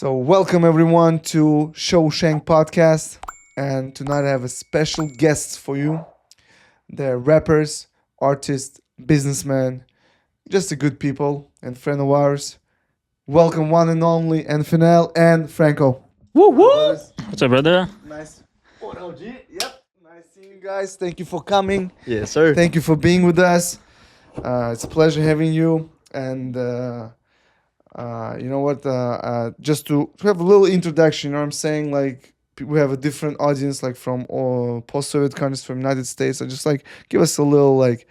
So, welcome everyone to ShowShank podcast. And tonight I have a special guest for you. They're rappers, artists, businessmen, just a good people and friend of ours. Welcome one and only Enfinal and Franco. Woo What up, woo! brothers? What's up, brother? Nice. What OG? Yep. Nice seeing you guys. Thank you for coming. Yes, sir. Thank you for being with us. It's a pleasure having you. And you know what? Just to have a little introduction, you know what I'm saying? Like, we have a different audience, like from post-Soviet countries, from United States. So just like, give us a little, like,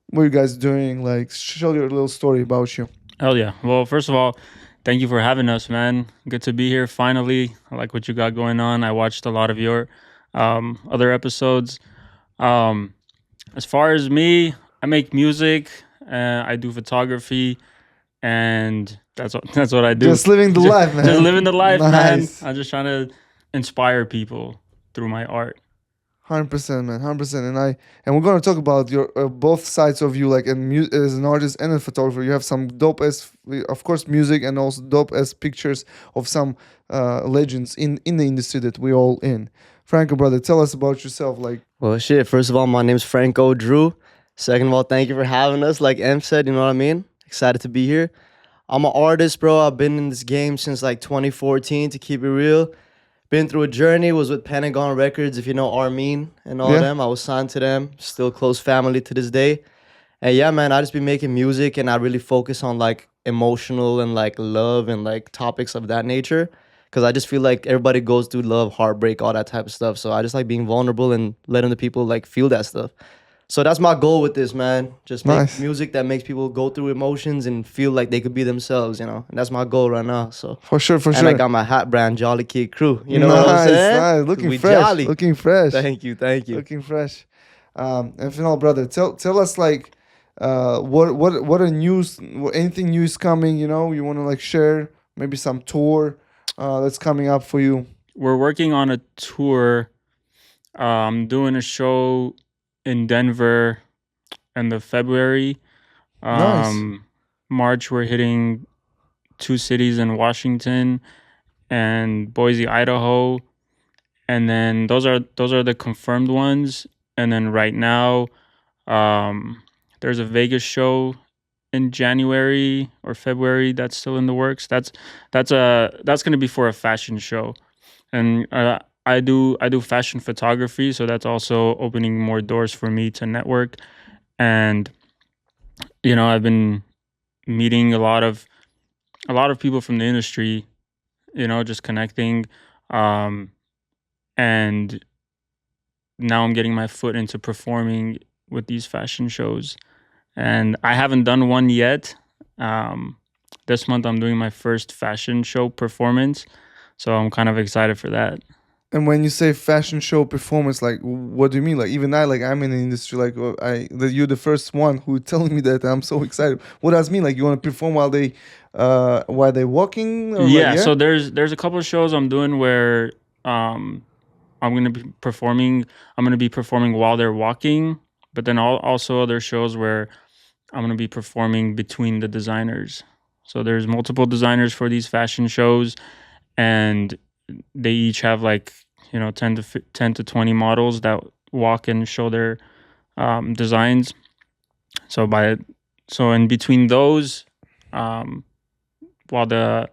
what you guys doing? Like, show your little story about you. Hell yeah. Well, first of all, thank you for having us, man. Good to be here finally. I like what you got going on. I watched a lot of your other episodes. As far as me, I make music, I do photography, and that's what I do. Just living the life, man. Just living the life, Nice. man. I'm just trying to inspire people through my art. 100%, man, 100%. And we're gonna talk about your both sides of you, like as an artist and a photographer. You have some dope as, of course, music, and also dope as pictures of some legends in the industry that we all in. Franco, brother, tell us about yourself. Like, Well, shit. First of all, my name's Franco Drew. Second of all, thank you for having us. Like Em said, you know what I mean? Excited to be here. I'm an artist, bro. I've been in this game since like 2014, to keep it real. Been through a journey. Was with Pentagon Records, if you know Armin and all Yeah. them. I was signed to them. Still close family to this day. And yeah, man, I just been making music and I really focus on like emotional and like love and like topics of that nature. Cause I just feel like everybody goes through love, heartbreak, all that type of stuff. So I just like being vulnerable and letting the people like feel that stuff. So that's my goal with this, man. Just make Nice. music that makes people go through emotions and feel like they could be themselves, you know. And that's my goal right now. So for sure, for and sure. I got my hat brand, Jolly Kid Crew. You know nice, what I'm saying? nice. Looking We fresh. jolly. Looking fresh. Thank you, thank you. Looking fresh. And final brother, tell us like, what a news, anything new is coming. You know, you want to like share maybe some tour that's coming up for you. We're working on a tour, doing a show in Denver in the February. Nice. March, we're hitting two cities in Washington and Boise, Idaho. And then those are the confirmed ones. And then right now, there's a Vegas show in January or February that's still in the works. That's going to be for a fashion show. And I do fashion photography, so that's also opening more doors for me to network. And you know, I've been meeting a lot of people from the industry, you know, just connecting, and now I'm getting my foot into performing with these fashion shows. And I haven't done one yet. This month I'm doing my first fashion show performance, so I'm kind of excited for that. And when you say fashion show performance, like, what do you mean? Like, even I, like, I'm in the industry. Like, you're the first one who telling me that. I'm so excited. What does it mean? Like, you want to perform while they walking? Or Yeah, like, so there's a couple of shows I'm doing where I'm gonna be performing. I'm gonna be performing while they're walking, but then also other shows where I'm gonna be performing between the designers. So there's multiple designers for these fashion shows, and they each have like, you know, 10 to 20 models that walk and show their designs. So in between those, while the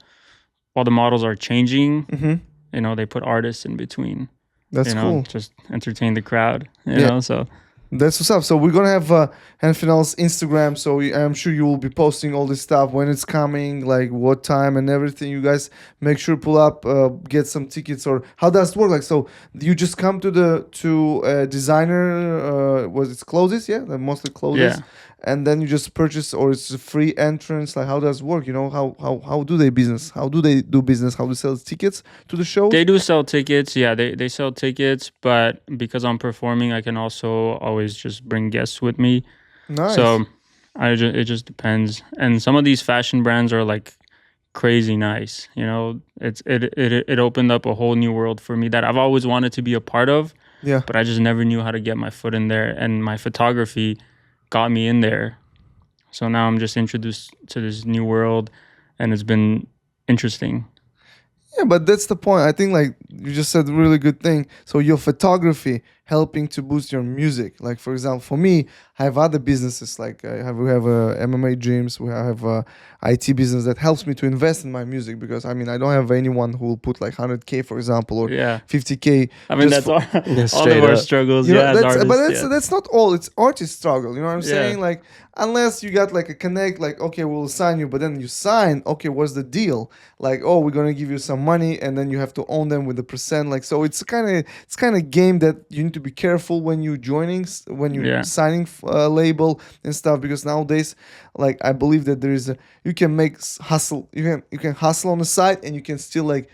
models are changing, Mm-hmm. you know, they put artists in between. That's You know, cool. just entertain the crowd. You Yeah. know, so That's what's up. So we're gonna have Enfinal's Instagram. So I'm sure you will be posting all this stuff when it's coming, like what time and everything. You guys make sure pull up, get some tickets, or how does it work? Like, so you just come to the designer. Was it closes? Yeah, like mostly closes. yeah. And then you just purchase, or it's a free entrance. Like, how does it work? You know, how do they business? How do they do business? How do they sell tickets to the shows? They do sell tickets. Yeah, they sell tickets, but because I'm performing, I can also always just bring guests with me. Nice. So it just depends. And some of these fashion brands are like crazy nice. You know, it opened up a whole new world for me that I've always wanted to be a part of, Yeah. but I just never knew how to get my foot in there. And my photography got me in there. So now I'm just introduced to this new world, and it's been interesting. Yeah, but that's the point. I think like you just said a really good thing. So your photography helping to boost your music. Like for example, for me, I have other businesses. Like we have MMA gyms. We have a IT business that helps me to invest in my music because I mean I don't have anyone who will put like 100K for example or Yeah. 50K. I mean, just that's for, all, Yeah, all straight of our up. struggles. you know Yeah, as that's but artists. Yeah. that's not all. It's artist struggle. You know what I'm Yeah. saying? Like unless you got like a connect, like okay, we'll sign you, but then you sign. Okay, what's the deal? Like oh, we're gonna give you some money, and then you have to own them with the percent. Like so, it's kind of game that you need to be careful when you joining when you Yeah. signing label and stuff because nowadays, like I believe that there is a you can make hustle. You can hustle on the side, and you can still like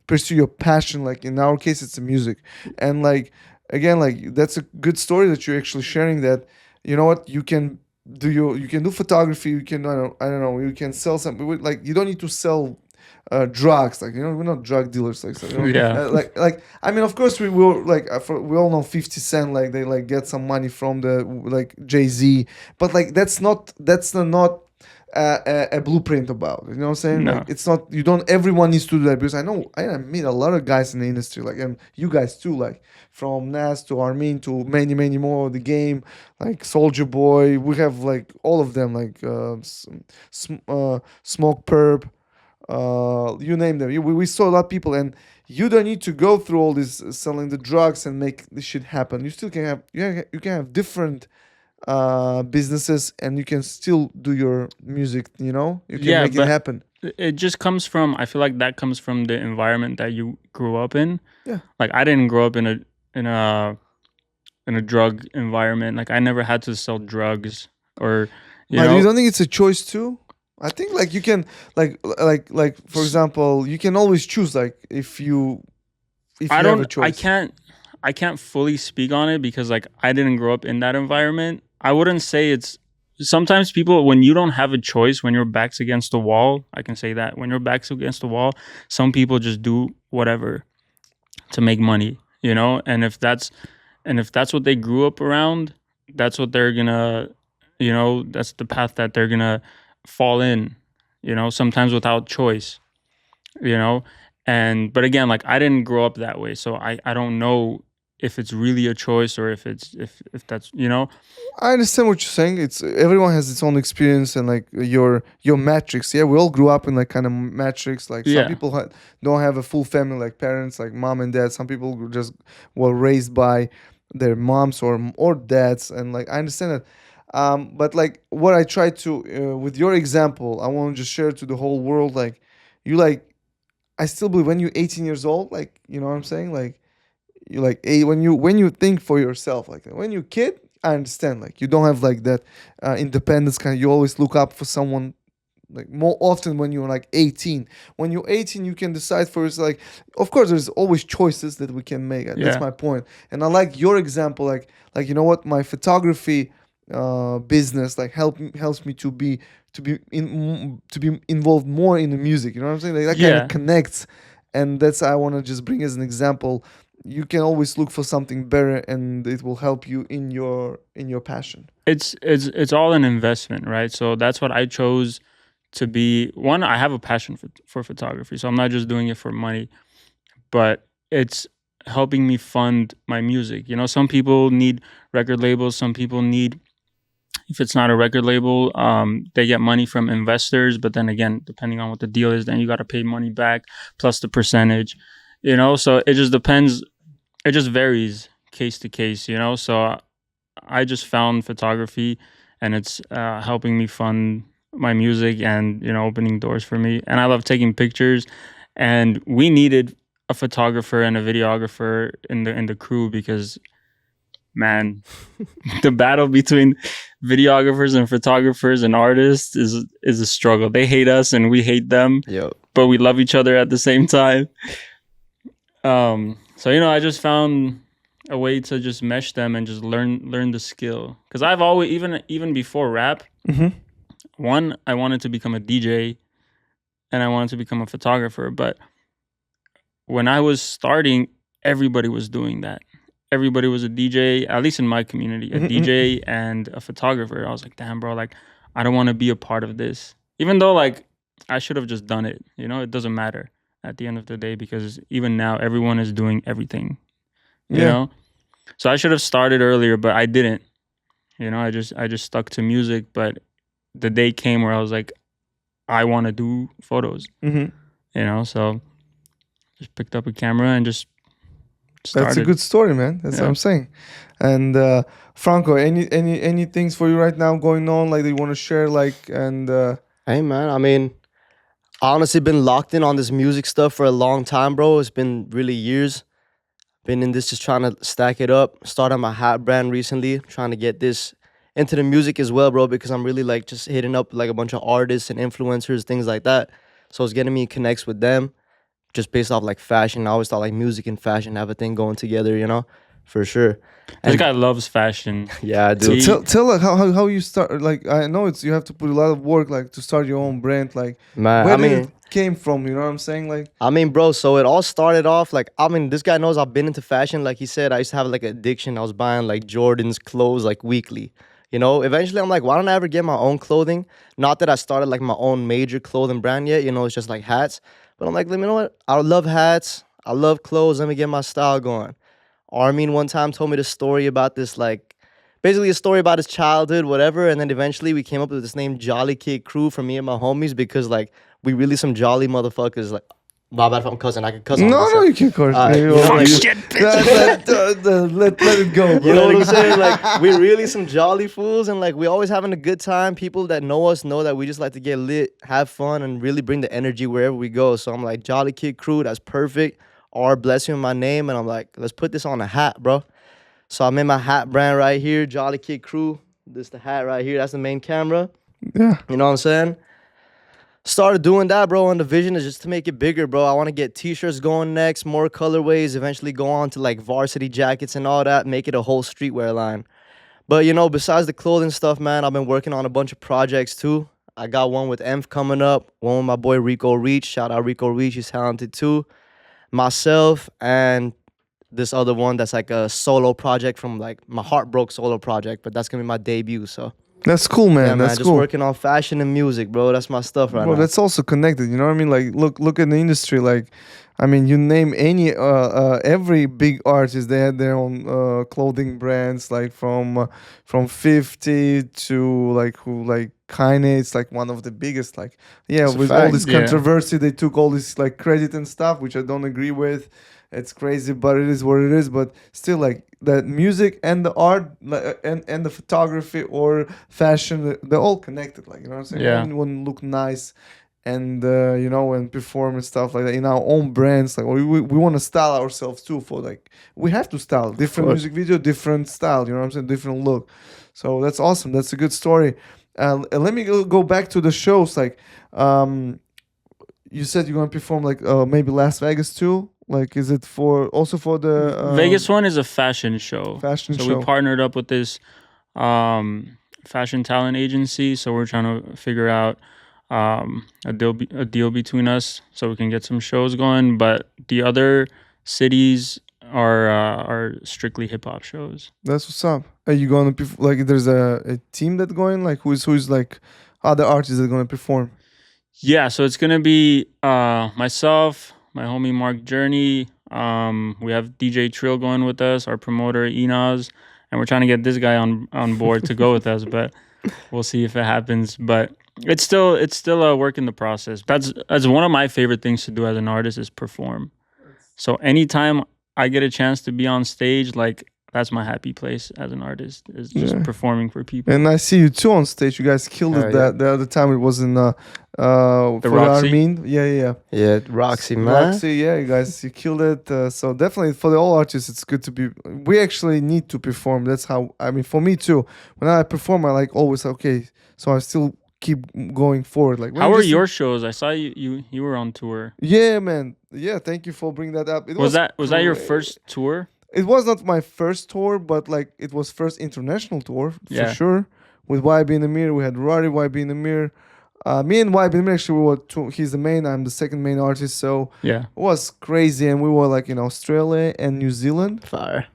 pursue your passion. Like in our case it's the music, and like again like that's a good story that you're actually sharing that you know what you can do photography, you can I don't know you can sell some like you don't need to sell drugs, like you know we're not drug dealers, like so, you know Yeah. like I mean of course we will like we all know 50 Cent, like they like get some money from the like Jay-Z, but like that's not a blueprint about it, you know what I'm saying? No. Like it's not you don't everyone needs to do that because I meet a lot of guys in the industry, like and you guys too, like from Nas to Armin to many more, the game, like Soldier Boy, we have like all of them, like Smoke Perp, you name them. We saw a lot of people, and you don't need to go through all this selling the drugs and make this shit happen. You still can have you can have different businesses, and you can still do your music. You know, you can Yeah, make it but happen. it just comes from, I feel like that comes from the environment that you grew up in. Yeah. Like I didn't grow up in a in a drug environment. Like I never had to sell drugs or you But you know. don't think it's a choice too? I think like you can like for example, you can always choose like if I you have a don't choice. I can't fully speak on it because like I didn't grow up in that environment. I wouldn't say it's sometimes people when you don't have a choice, when your back's against the wall, I can say that. When your back's against the wall, some people just do whatever to make money, you know? And if that's what they grew up around, that's what they're gonna, you know, that's the path that they're gonna fall in, you know, sometimes without choice, you know. And but again, like I didn't grow up that way, so I don't know if it's really a choice or if it's if that's, you know. I understand what you're saying. It's everyone has its own experience and like your matrix. Yeah, we all grew up in like kind of matrix. Like some Yeah. people don't have a full family, like parents, like mom and dad. Some people just were raised by their moms or dads, and like I understand that. But like what I try to with your example, I want to just share to the whole world. Like you like, I still believe when you're 18 years old, like you know what I'm saying, like you like when you think for yourself, like when you're kid, I understand like you don't have like that independence kind of, you always look up for someone, like more often when you're like 18. When you're 18 you can decide for yourself, like of course there's always choices that we can make, that's Yeah. my point. And I like your example, like you know what, my photography business like helps me to be involved more in the music, you know what I'm saying, like that kind Yeah. of connects. And that's I want to just bring as an example, you can always look for something better and it will help you in your passion. It's all an investment, right? So that's what I chose to be. One, I have a passion for photography, so I'm not just doing it for money, but it's helping me fund my music. You know, some people need record labels, some people need, if it's not a record label, they get money from investors, but then again, depending on what the deal is, then you got to pay money back plus the percentage, you know. So it just depends, it just varies case to case, you know. So I just found photography, and it's helping me fund my music and, you know, opening doors for me. And I love taking pictures, and we needed a photographer and a videographer in the crew because, man, the battle between videographers and photographers and artists is a struggle. They hate us and we hate them, Yo, but we love each other at the same time. So you know, I just found a way to just mesh them and just learn the skill. Because I've always, even before rap, Mm-hmm. one, I wanted to become a DJ and I wanted to become a photographer. But when I was starting, everybody was doing that. Everybody was a DJ, at least in my community, a Mm-hmm. DJ and a photographer. I was like, damn, bro, like I don't want to be a part of this. Even though like I should have just done it, you know, it doesn't matter. at the end of the day, because even now everyone is doing everything, you Yeah. know? So I should have started earlier, but I didn't. I just stuck to music, but the day came where I was like, I want to do photos, Hmm. so just picked up a camera and just That's a started. good story, man. That's what Yeah. I'm saying. And Franco, any things for you right now going on, like that you want to share, like, and Hey man, I mean, honestly been locked in on this music stuff for a long time, bro. It's been really years. Been in this just trying to stack it up. Started my hat brand recently, trying to get this into the music as well, bro, because I'm really like just hitting up like a bunch of artists and influencers, things like that. So it's getting me connects with them just based off like fashion. I always thought like music and fashion have a thing going together, for sure. This And guy loves fashion. yeah, I so do. tell like how you start. Like I know it's you have to put a lot of work like to start your own brand. Like Man, where did it came from? You know what I'm saying? Like bro, so it all started off like, this guy knows I've been into fashion. Like he said, I used to have like an addiction. I was buying like Jordan's clothes like weekly. Eventually I'm like, why don't I ever get my own clothing? Not that I started like my own major clothing brand yet, it's just like hats. But I'm like, let me know what? I love hats. I love clothes. Let me get my style going. Armin one time told me the story about this, like, basically a story about his childhood, whatever. And then eventually we came up with this name, Jolly Kid Crew, for me and my homies because, like, we really some jolly motherfuckers. Like, my bad if I'm cussing. I can cuss on no, myself. you can curse. Fuck You- shit, let it go, bro. You know what I'm saying? Like, we're really some jolly fools, and like, we always having a good time. People that know us know that we just like to get lit, have fun, and really bring the energy wherever we go. So I'm like, Jolly Kid Crew, that's perfect. R bless you in my name, and I'm like, let's put this on a hat, bro. So I made my hat brand right here, Jolly Kid Crew. This the hat right here. That's the main camera. Yeah. You know what I'm saying? Started doing that, bro, and the vision is just to make it bigger, bro. I want to get t-shirts going next, more colorways, eventually go on to like varsity jackets and all that, make it a whole streetwear line. But besides the clothing stuff, man, I've been working on a bunch of projects too. I got one with Enf coming up, one with my boy Rico Reach. Shout out Rico Reach, he's talented too. Myself and this other one that's like a solo project from like my heartbroke solo project, but that's gonna be my debut. So That's cool, man. yeah, man, That's just cool. working on fashion and music, bro. That's my stuff right Bro, now. that's also connected. You know what I mean? Like, look at the industry. Like, I mean, you name any every big artist, they had their own clothing brands. Like from 50 to like who like Kanye. It's like one of the biggest. Like, yeah, It's a with all fact. this Yeah. controversy, they took all this like credit and stuff, which I don't agree with. It's crazy, but it is what it is. But still, like the music and the art, and the photography or fashion, they're all connected. Like you know what I'm saying? Yeah. Everyone look nice, and and perform and stuff like that in our own brands. Like we want to style ourselves too. For like we have to style different course. music video, different style. You know what I'm saying? Different look. So that's awesome. That's a good story. Let me go back to the shows. Like, you said you're gonna perform like maybe Las Vegas too. Like, is it also for the Vegas one is a fashion show. fashion So show? we partnered up with this fashion talent agency. So we're trying to figure out a deal between us so we can get some shows going. But the other cities are strictly hip hop shows. That's what's up. Are you gonna like? There's a team that going like who's like other artists that are gonna perform. Yeah, so it's gonna be myself, my homie Mark Journey. We have DJ Trill going with us, our promoter Enos, and we're trying to get this guy on board to go with us, but we'll see if it happens. But it's still a work in the process. That's one of my favorite things to do as an artist is perform. So anytime I get a chance to be on stage, like that's my happy place as an artist is just Yeah. performing for people. And I see you too on stage. You guys killed it. Yeah. That the other time it was in for the Roxy? Armin. Yeah. Yeah, Roxy, man. Roxy, yeah, you killed it. So definitely for the all artists, it's good to be. We actually need to perform. That's how. I mean, for me too. When I perform, I like always okay. So I still keep going forward. Like when How you were just- your shows? I saw you were on tour. Yeah, man. Yeah, thank you for bringing that up. It Was that your great. first tour? It was not my first tour, but like it was first international tour Yeah. for sure. With YB in the mirror, we had Rari, YB in the mirror. Me and YB in the mirror actually we were two. He's the main. I'm the second main artist. So Yeah. it was crazy, and we were like in Australia and New Zealand. Fire.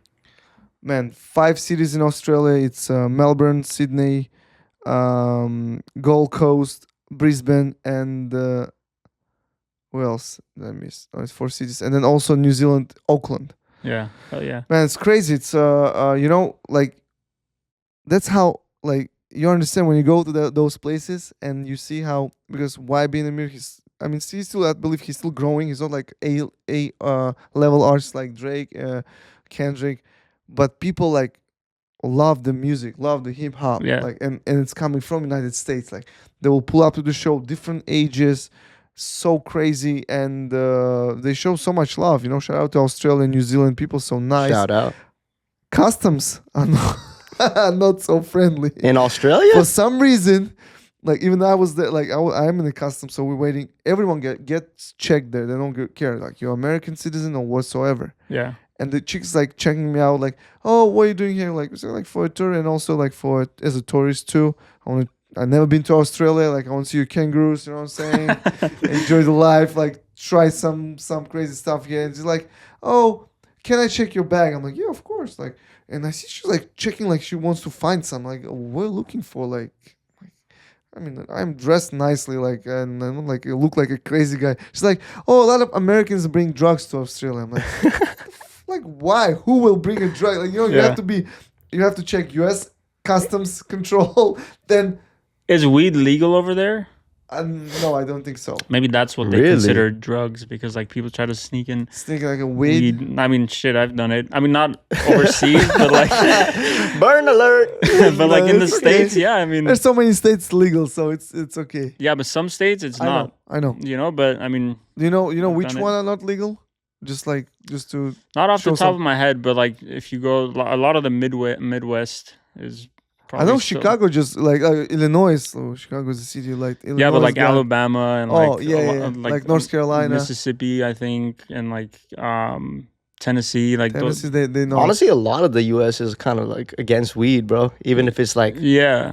Man, 5 cities in Australia. It's Melbourne, Sydney, Gold Coast, Brisbane, and Where else did I miss? Oh, it's 4 cities, and then also New Zealand, Auckland. Yeah. Hell yeah. Man, it's crazy. It's like that's how like you understand when you go to those places and you see how, because YB in the mirror, I mean, he's still, I believe he's still growing. He's not like a level artist like Drake, Kendrick, but people like love the music, love the hip hop, Yeah. like, and it's coming from United States. Like they will pull up to the show, different ages, so crazy, and they show so much love. Shout out to Australia, New Zealand people, so nice. Shout out. Customs are not, are not so friendly In Australia? for some reason. Like even though I was there, like I'm in the customs, so we're waiting. Everyone gets checked there. They don't care like you're American citizen or whatsoever. Yeah. And the chick's like checking me out, like, oh, what are you doing here? Like, so like for a tour and also like for as a tourist too. I've never been to Australia. Like I want to see your kangaroos. You know what I'm saying? Enjoy the life. Like try some crazy stuff here. And she's like, oh, can I check your bag? I'm like, yeah, of course. Like, and I see she's like checking, like she wants to find some. Like, what are you looking for? Like, I mean, I'm dressed nicely, like, and I'm like, I look like a crazy guy. She's like, oh, a lot of Americans bring drugs to Australia. I'm like, like, why? Who will bring a drug? Like, you Yeah. you have to check U.S. Customs control. Then, Is weed legal over there? no, I don't think so. Maybe that's what they Really? consider drugs, because like people try to sneak in Sneaking like a weed. weed. I mean, shit, I've done it. I mean, not overseas, but like, Burn alert. but like in the It's okay. States, yeah. I mean, There's so many states legal, so it's okay. yeah, but some states it's not. I know. But I mean, Do you know which done it. one are not legal? Just to not off show the top some- of my head, but like if you go, a lot of the Midwest is. I know still- Chicago, just like Illinois. So Chicago is a city like Illinois. Yeah, but like got- Alabama and Oh, like yeah, a yeah, lot- like North Carolina. Mississippi, I think, and like Tennessee, like Tennessee, those. they know. Honestly, a lot of the US is kind of like against weed, bro. Even if it's Yeah,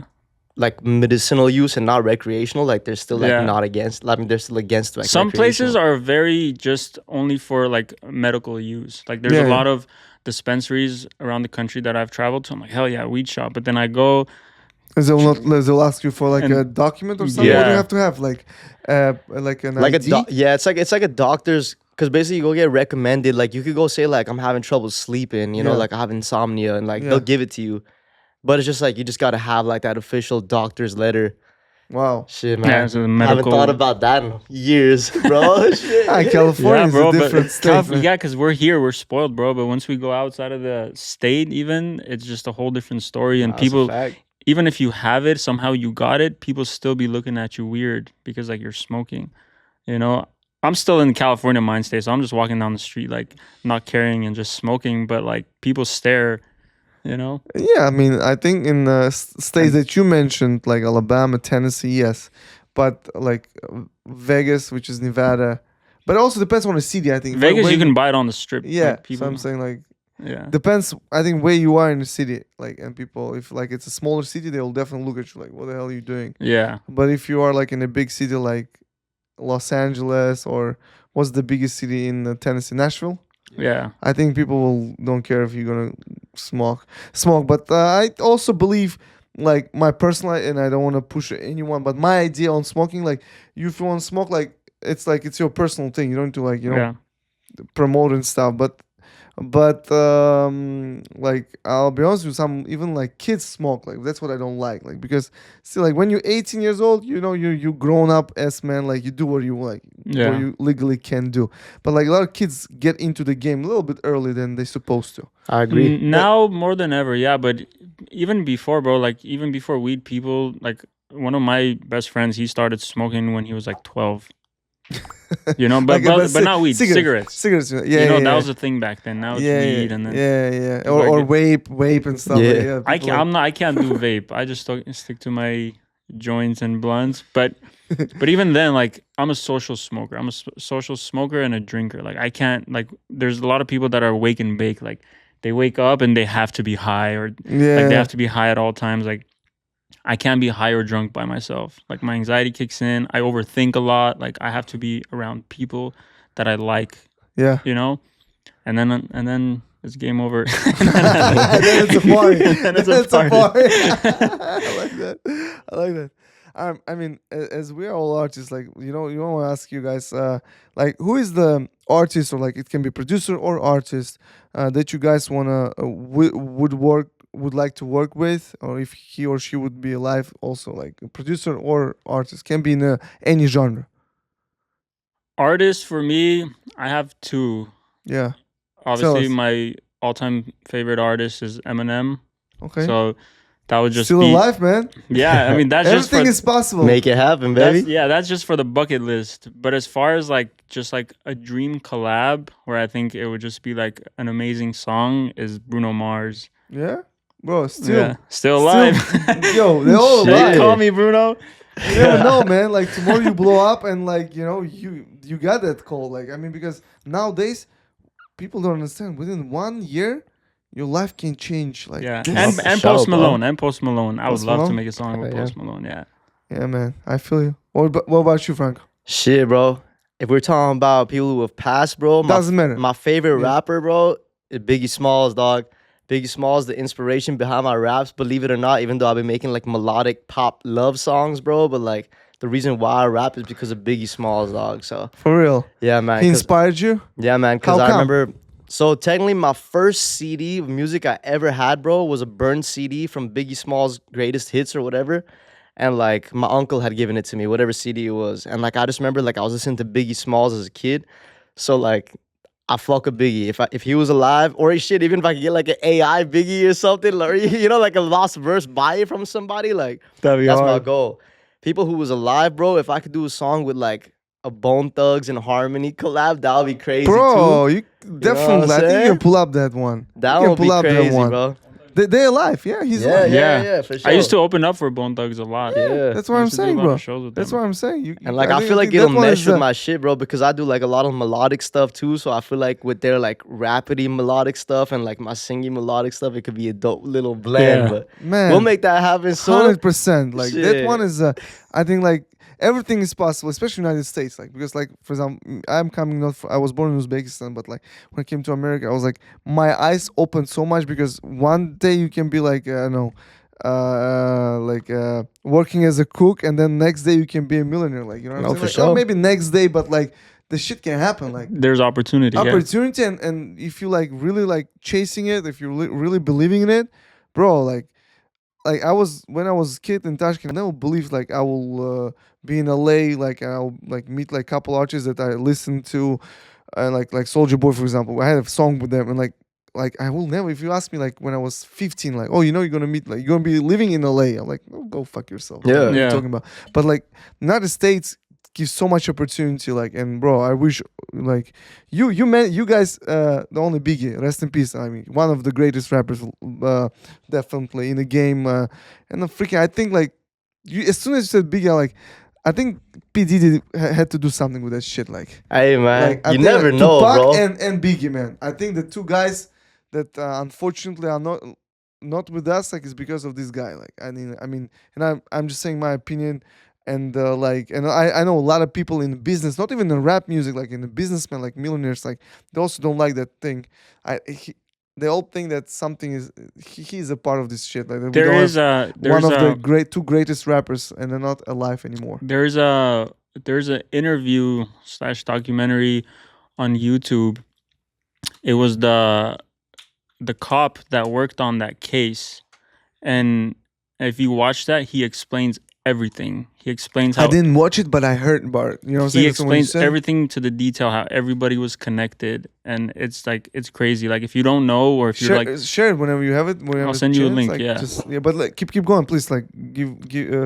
like medicinal use and not recreational, like they're still like Yeah. not against. I mean, they're still against like some places recreational. are very just only for like medical use. Like there's Yeah, a yeah. lot of dispensaries around the country that I've traveled to. I'm like, hell yeah, weed shop. But then I go, They'll ask you for like And- a document or something. What do you Yeah. have to have? Like an like ID? it's like a doctor's, because basically you go get recommended. Like you could go say like I'm having trouble sleeping, you know, Yeah. like I have insomnia, and like Yeah. they'll give it to you. But it's just like you just gotta have like that official doctor's letter. Wow. Shit, man. yeah, so the I haven't medical. thought about that in years, bro. Shit. Ah, California is a but different state. man. yeah, because we're here, we're spoiled, bro. But once we go outside of the state, even it's just a whole different story. And That's a people, fact. even if you have it, somehow you got it, people still be looking at you weird because like you're smoking. I'm still in California mind state, so I'm just walking down the street like not carrying and just smoking, but like people stare. Yeah, I mean, I think in the states that you mentioned, like Alabama, Tennessee, yes, but like Vegas, which is Nevada, but it also depends on the city. I think Vegas, Where you can buy it on the strip. Yeah, like, people. so I'm saying like Yeah. depends. I think where you are in the city, like, and people, if like it's a smaller city, they'll definitely look at you like, what the hell are you doing? Yeah. But if you are like in a big city like Los Angeles, or what's the biggest city in Tennessee, Nashville? Yeah. I think people don't care if you're gonna smoke. But I also believe, like my personal, and I don't want to push anyone, but my idea on smoking, like if you want to smoke, like it's your personal thing. You don't need to like Yeah. promote and stuff. But like I'll be honest with you, some even like kids smoke. Like that's what I don't like. Like because still like when you're 18 years old, you grown up as man. Like you do what you like, Yeah. what you legally can do. But like a lot of kids get into the game a little bit earlier than they're supposed to. I agree. Now more than ever, yeah. But even before, bro, like even before weed, people like one of my best friends, he started smoking when he was like 12. But Like, but not weed, cigarettes. Cigarettes, yeah, That was a thing back then. Now it's weed, and then yeah, people or are vape and stuff. Yeah. Like, yeah, I people can't. like- I can't do vape. I just stick to my joints and blunts. But even then, like I'm a social smoker. I'm a social smoker and a drinker. Like I can't. Like there's a lot of people that are wake and bake. Like they wake up and they have to be high, or yeah, like they have to be high at all times. Like I can't be high or drunk by myself. Like my anxiety kicks in. I overthink a lot. Like I have to be around people that I like. yeah. And then it's game over. And then it's a party. And then it's a party. I like that. I mean, as we are all artists, like you want to ask you guys, like who is the artist, or like it can be producer or artist that you guys wanna would like to work with, or if he or she would be alive, also like a producer or artist can be in any genre. Artists for me, I have two. Yeah. Obviously, us. my all-time favorite artist is Eminem. Okay. So that would just Still be alive, man. Yeah. I mean, that's just for Everything is possible. Make it happen, baby. that's just for the bucket list. But as far as like just like a dream collab, where I think it would just be like an amazing song, is Bruno Mars. Yeah, bro. Still, Yeah, still alive. yo, they're all Shit. alive. Call me Bruno. You never know, man. Like tomorrow you blow up, and like you got that call. Like I mean, because nowadays people don't understand. Within 1 year, your life can change. Like Yeah, Yeah, for and sure, Post bro. Malone, and Post Malone. I would Post love to Malone? make a song with Yeah. Post Malone. Yeah. yeah, man. I feel you. What about you, Franco? Shit, bro. If we're talking about people who have passed, bro, Doesn't matter. my favorite Yeah. rapper, bro, is Biggie Smalls, dog. Biggie Smalls, the inspiration behind my raps, believe it or not, even though I've been making like melodic pop love songs, bro, but like the reason why I rap is because of Biggie Smalls, dog. So For real, yeah, man. he 'cause- inspired you. Yeah, man. Because How I come? remember. So technically, my first CD of music I ever had, bro, was a burned CD from Biggie Smalls' greatest hits or whatever. And like my uncle had given it to me, whatever CD it was. And like I just remember like I was listening to Biggie Smalls as a kid. So like I fuck with Biggie. If he was alive, or shit, even if I could get like an AI Biggie or something, or like a lost verse, buy it from somebody, like That'd be that's my goal. People who was alive, bro. If I could do a song with like a Bone Thugs and Harmony collab, that would be crazy Bro, too. you what definitely. I'm I think you saying? can pull up that one. That you would can be pull up crazy, that one. bro. They alive. Yeah, he's Yeah, alive. yeah, for sure. I used to open up for Bone Thugs a lot. Yeah. That's what I I'm used to do a saying, lot bro. of shows with That's them. what I'm saying. And like I think- feel like think it'll that one mesh is, with my shit, bro, because I do like a lot of melodic stuff too. So I feel like with their like rapidy melodic stuff and like my singing melodic stuff, it could be a dope little blend. Yeah. But man. we'll make that happen soon. 100%. Like that one Shit. is. I think like everything is possible, especially United States. Like because like for example, I'm coming not. I was born in Uzbekistan, but like when I came to America, I was like my eyes opened so much because one day you can be like I don't know. Working as a cook, and then next day you can be a millionaire. Like you know what No, I'm for saying? Like, sure. or maybe next day, but like the shit can happen. Like There's opportunity. Yeah. opportunity, and if you like really like chasing it, if you really believing in it, bro, like I was when I was a kid in Tashkent, I never believed like I will be in LA, like I'll like meet like couple artists that I listen to, like Soldier Boy for example. I had a song with them, and like I will never. If you ask me like when I was 15, like oh you're gonna meet like you're gonna be living in LA, I'm like oh, go fuck yourself. Yeah. What are you Yeah. talking about? But like United States gives so much opportunity. Like and bro, I wish like you guys the only Biggie, rest in peace. I mean one of the greatest rappers definitely in the game. And freaking I think like you as soon as you said Biggie, I think P Diddy had to do something with that shit. Like Hey man, like I you think, never like, know, Tupac bro. and Biggie, man. I think the two guys that unfortunately are not with us, like, is because of this guy. Like, I mean, and I'm just saying my opinion, and I know a lot of people in business, not even in rap music, like in the businessmen, like millionaires, like they also don't like that thing. They all think that something is he's a part of this shit. Like that we There don't is have a one of the two greatest rappers, and they're not alive anymore. there's an interview / documentary on YouTube. It was the cop that worked on that case, and if you watch that, he explains everything. He explains how I didn't watch it, but I heard about it. You know what I'm saying? he That's what you explains said. everything to the detail, how everybody was connected, and it's like it's crazy. Like if you don't know, or if you're like, share it whenever you have it. Whenever I'll send you a link, Like, yeah. But like, keep going, please. Like,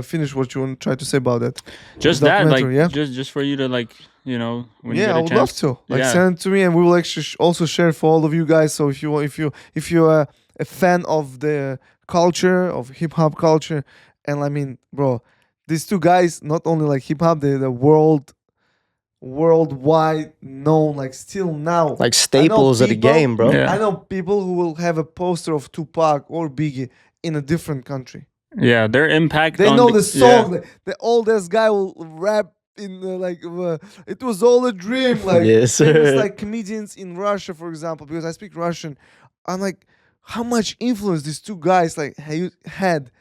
finish what you want to try to say about that. just that, like documentary, yeah? just for you to like, when you Yeah, get I a would chance. love to. Like, Yeah. send it to me, and we will actually also share for all of you guys. So if you're a fan of the culture of hip hop culture, and I mean, bro, these two guys not only like hip hop, they're the worldwide known, like still now. Like staples of the people- game, bro. Yeah. I know people who will have a poster of Tupac or Biggie in a different country. Yeah, their impact. They on know the song. yeah. The oldest guy will rap in it was all a dream. Like Yes, famous, sir. like comedians in Russia, for example, because I speak Russian. I'm like, how much influence these two guys like had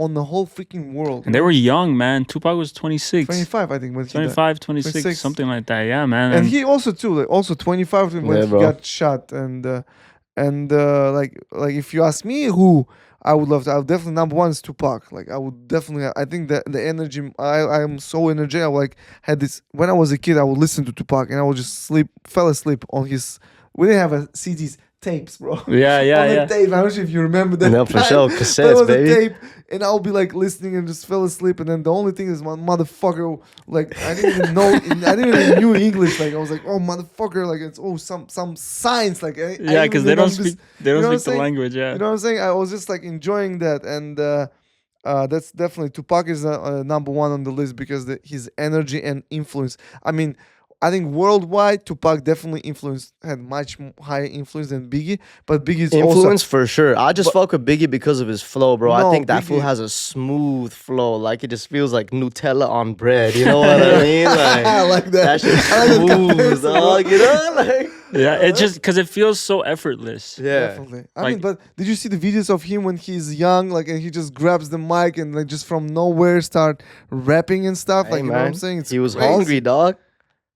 on the whole freaking world. And they were young, man. Tupac was 26. 25, I think, when he died. 25, 26, 26. something like that. Yeah, man. And he also too, like also 25 when Yeah, he bro. got shot. And like if you ask me who I would love to, I would definitely number one is Tupac. Like I would definitely, I think that the energy, I am so energetic. I like had this when I was a kid. I would listen to Tupac and I would just fell asleep on his. We didn't have a CDs, tapes, bro. Yeah, yeah, On the yeah. tape. I don't know if you remember that. No, for time, sure. but it Cassettes, was baby. a tape, and I'll be like listening and just fell asleep. And then the only thing is, my motherfucker, like I didn't even know, I didn't even knew English. Like I was like, oh motherfucker, like it's some science. Like Yeah, because they don't speak. They you know don't what I'm speak the saying? language. Yeah. You know what I'm saying? I was just like enjoying that, and that's definitely Tupac is number one on the list because his energy and influence. I mean, I think worldwide, Tupac definitely had much higher influence than Biggie, but Biggie's Influence also. for sure. I just But- fuck with Biggie because of his flow, bro. I No, think that fool Biggie- has a smooth flow. Like it just feels like Nutella on bread. You know what I mean? Like I like that. that shit's I like that smooth, comparison, bro. dog. You know, like Yeah, it just because it feels so effortless. yeah. Definitely. I Like- mean, but did you see the videos of him when he's young, like, and he just grabs the mic and like just from nowhere start rapping and stuff? Hey, Like, you know what I'm man, saying? It's he was crazy. hungry, dog.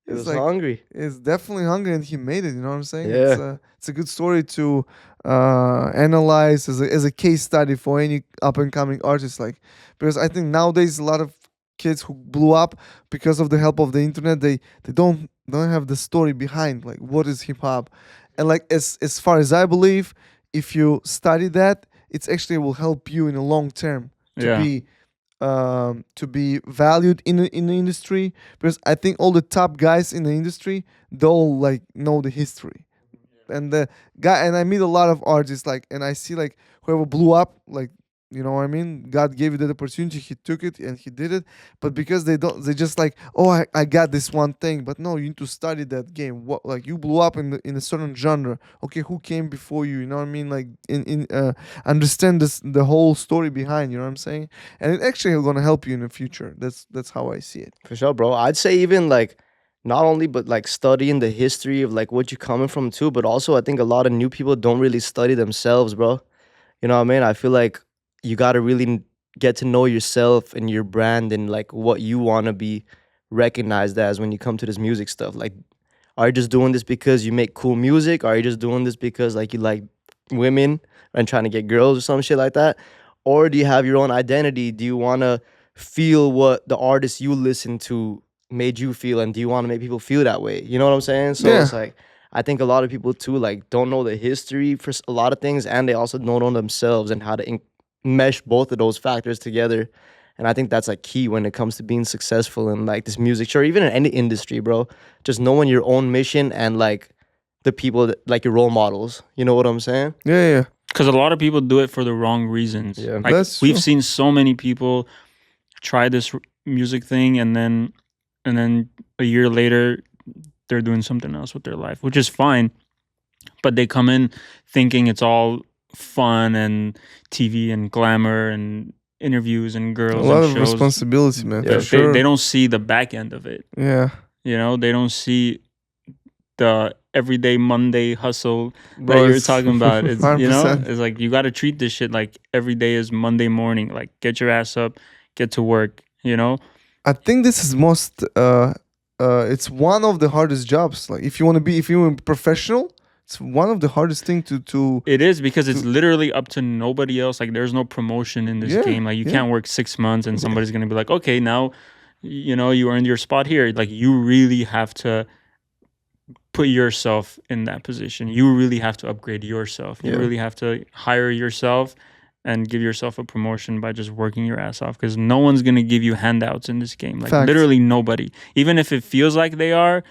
He It's was like- hungry. Is definitely hungry and he made it. You know what I'm saying? Yeah. It's a good story to analyze as a case study for any up and coming artist. Like because I think nowadays a lot of kids who blew up because of the help of the internet, they don't have the story behind like what is hip hop, and like as far as I believe, if you study that, it's actually will help you in the long term to Yeah. be to be valued in the industry, because I think all the top guys in the industry they'll like know the history, and the guy, and I meet a lot of artists like, and I see like whoever blew up, like, you know what I mean, God gave you that opportunity, he took it and he did it, but because they just like, oh, I got this one thing, but no, you need to study that game. What, like, you blew up in a certain genre, okay, who came before you, you know what I mean, like in understand the whole story behind, you know what I'm saying, and it actually gonna help you in the future. That's how I see it. For sure, bro. I'd say even like not only but like studying the history of like what you're coming from too, but also I think a lot of new people don't really study themselves, bro. You know what I mean? I feel like you got to really get to know yourself and your brand and like what you want to be recognized as when you come to this music stuff. Like, are you just doing this because you make cool music? Are you just doing this because like you like women and trying to get girls or some shit like that? Or do you have your own identity? Do you want to feel what the artists you listen to made you feel, and do you want to make people feel that way? You know what I'm saying? So Yeah. it's like I think a lot of people too like don't know the history for a lot of things, and they also don't know themselves and how to mesh both of those factors together. And I think that's like key when it comes to being successful in like this music, sure, even in any industry, bro. Just knowing your own mission and like the people that, like your role models. You know what I'm saying? Yeah. Because a lot of people do it for the wrong reasons. Yeah. Like, That's we've true. seen so many people try this music thing, and then a year later they're doing something else with their life, which is fine. But they come in thinking it's all fun and TV and glamour and interviews and A girls lot and of shows. responsibility, man. Yeah. For But sure. they don't see the back end of it. Yeah. You know, they don't see the everyday Monday hustle Bro, that you're it's talking about. It's, you know, 100%. it's like you got to treat this shit like every day is Monday morning. Like, get your ass up, get to work. You know, I think this is most it's one of the hardest jobs. Like if you want to be professional, it's one of the hardest thing to it is, because it's literally up to nobody else. Like, there's no promotion in this Yeah, game. Like, you yeah. can't work 6 months and somebody's gonna be like, okay, now, you know, you earned your spot here. Like, you really have to put yourself in that position. You really have to upgrade yourself. You Yeah. really have to hire yourself and give yourself a promotion by just working your ass off, because no one's going to give you handouts in this game. Like, Facts. literally nobody. Even if it feels like they are,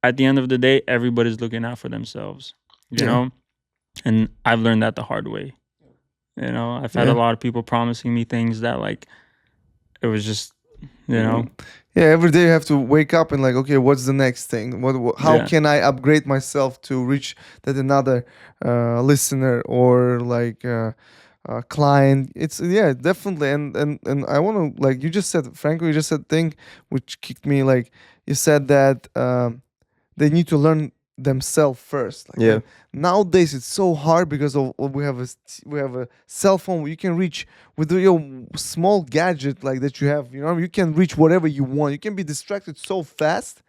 at the end of the day, everybody's looking out for themselves, you Yeah. know? And I've learned that the hard way. You know, I've had Yeah. a lot of people promising me things that, like, it was just, you know, yeah, every day you have to wake up and like, okay, what's the next thing? How Yeah. can I upgrade myself to reach that another listener or like client? It's definitely, and I want to, like you just said, Franco, you just said thing which kicked me. Like you said that they need to learn themselves first. Like, Yeah. man, nowadays it's so hard because we have a cell phone where you can reach with your small gadget like that you have. You know, you can reach whatever you want. You can be distracted so fast.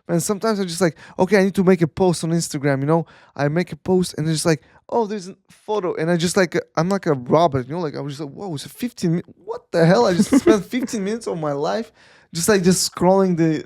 And sometimes I'm just like, okay, I need to make a post on Instagram. You know, I make a post and it's just like, oh, there's a photo, and I just like I'm like a robot. You know, like I was just like, whoa, it's a 15 minutes. What the hell? I just spent 15 minutes of my life just scrolling the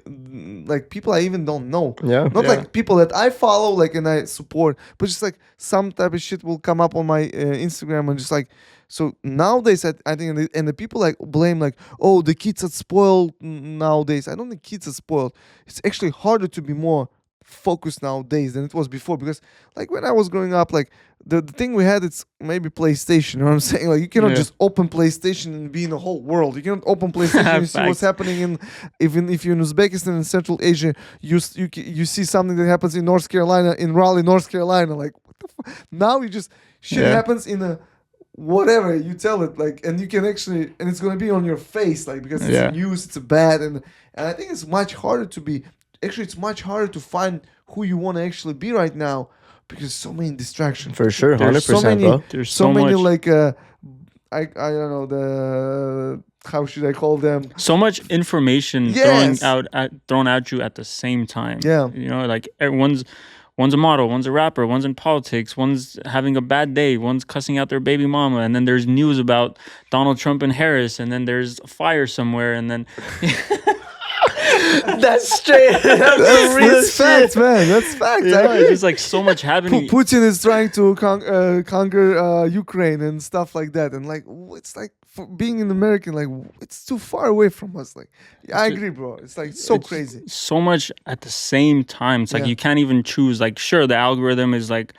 like people I even don't know. Yeah. Not Yeah. like people that I follow, like and I support, but just like some type of shit will come up on my Instagram and just like. So nowadays, I think, and the people like blame like, oh, the kids are spoiled nowadays. I don't think kids are spoiled. It's actually harder to be more focused nowadays than it was before because like when I was growing up, like the thing we had, it's maybe PlayStation. You know what I'm saying? Like you cannot Yeah. just open PlayStation and be in the whole world. You cannot open PlayStation and see what's Facts. happening in, even if you're in Uzbekistan and Central Asia, you see something that happens in North Carolina, in Raleigh, North Carolina. Like what the now you just shit Yeah. happens in a whatever you tell it, like, and you can actually, and it's gonna be on your face, like because it's Yeah. news, it's bad, and I think it's much harder to be. Actually, it's much harder to find who you want to actually be right now because so many distractions. For sure, There's 100%, so many, bro. There's so so many much. like I don't know the how should I call them? So much information Yes. thrown at you at the same time. Yeah. You know, like one's a model, one's a rapper, one's in politics, one's having a bad day, one's cussing out their baby mama, and then there's news about Donald Trump and Harris, and then there's a fire somewhere, and then That's straight. That's real That's facts, man. That's facts. you I know, agree. it's just like so much happening. Putin is trying to conquer Ukraine and stuff like that, and like it's like for being an American, like it's too far away from us. Like, yeah, I agree, bro. It's like so It's crazy. so much at the same time. It's like Yeah. you can't even choose. Like, sure, the algorithm is like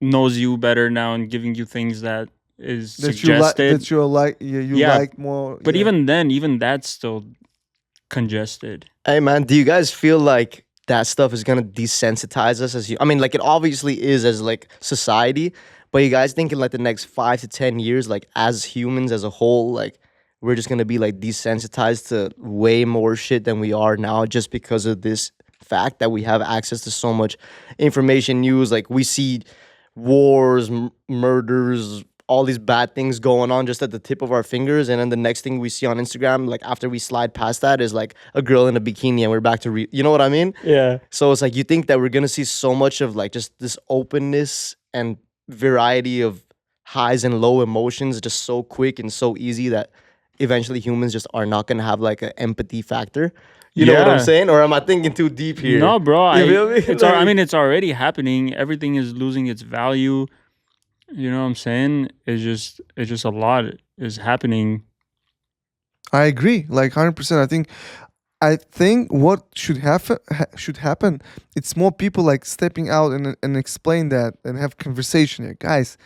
knows you better now and giving you things that is That you like, suggested. that you like, yeah, you Yeah, like more. but yeah. even then, even that's still congested. Hey man, do you guys feel like that stuff is gonna desensitize us as you? I mean, like it obviously is as like society, but you guys think in like the next 5 to 10 years, like as humans as a whole, like we're just gonna be like desensitized to way more shit than we are now, just because of this fact that we have access to so much information, news. Like we see wars, murders, all these bad things going on just at the tip of our fingers, and then the next thing we see on Instagram, like after we slide past that, is like a girl in a bikini, and we're back to you know what I mean? Yeah. So it's like you think that we're gonna see so much of like just this openness and variety of highs and low emotions just so quick and so easy that eventually humans just are not gonna have like an empathy factor. You know what I'm Yeah. saying? Or am I thinking too deep here? No, bro. You feel me? I Like- mean, it's already happening. Everything is losing its value. You know what I'm saying? It's just a lot is happening. I agree, like 100%. I think what should happen. It's more people like stepping out and explain that and have conversation here, guys.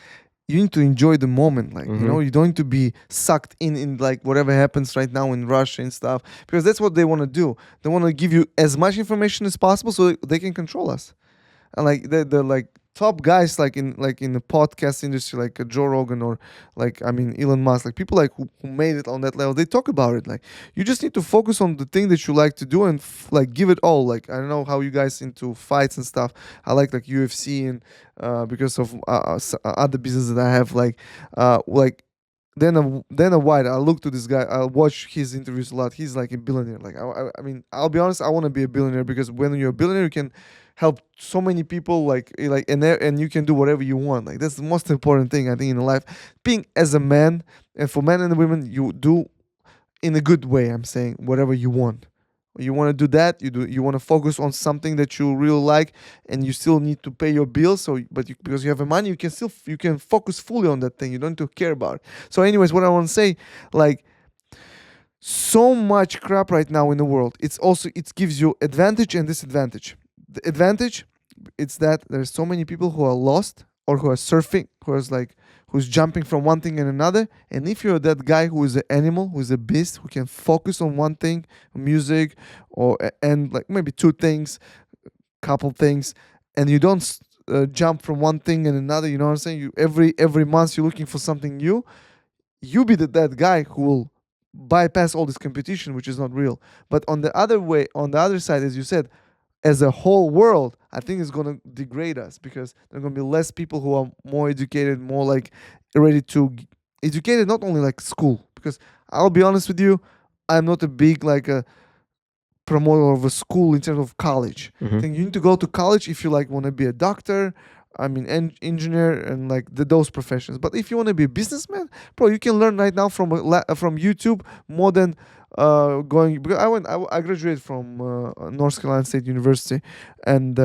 You need to enjoy the moment, like you know, you don't need to be sucked in like whatever happens right now in Russia and stuff, because that's what they want to do. They want to give you as much information as possible so they can control us. And like the like top guys like in the podcast industry, like Joe Rogan, or like I mean Elon Musk, like people like who made it on that level, they talk about it. Like you just need to focus on the thing that you like to do and like give it all. Like I don't know how you guys into fights and stuff. I like UFC and because of other business that I have, like Dana White. I look to this guy. I watch his interviews a lot. He's like a billionaire. Like I mean, I'll be honest. I want to be a billionaire because when you're a billionaire, you can help so many people. And you can do whatever you want. Like that's the most important thing I think in life. Being as a man, and for men and women, you do in a good way. I'm saying whatever you want. You want to do that. You do. You want to focus on something that you really like, and you still need to pay your bills. Because you have the money, you can focus fully on that thing. You don't need to care about it. So, anyways, what I want to say, like, so much crap right now in the world. It gives you advantage and disadvantage. The advantage, it's that there's so many people who are lost or who are surfing, who's jumping from one thing and another. And if you're that guy who is an animal, who is a beast, who can focus on one thing, music, and like maybe two things, couple things, and you don't jump from one thing and another. You know what I'm saying? You every month you're looking for something new. You be that guy who will bypass all this competition, which is not real. But on the other side, as you said, as a whole world, I think it's gonna degrade us because there are gonna be less people who are more educated, more like ready to educated, not only like school. Because I'll be honest with you, I'm not a big like a promoter of a school in terms of college. I think you need to go to college if you like want to be a doctor. I mean, engineer and like those professions. But if you want to be a businessman, bro, you can learn right now from YouTube more than going. Because I graduated from North Carolina State University, and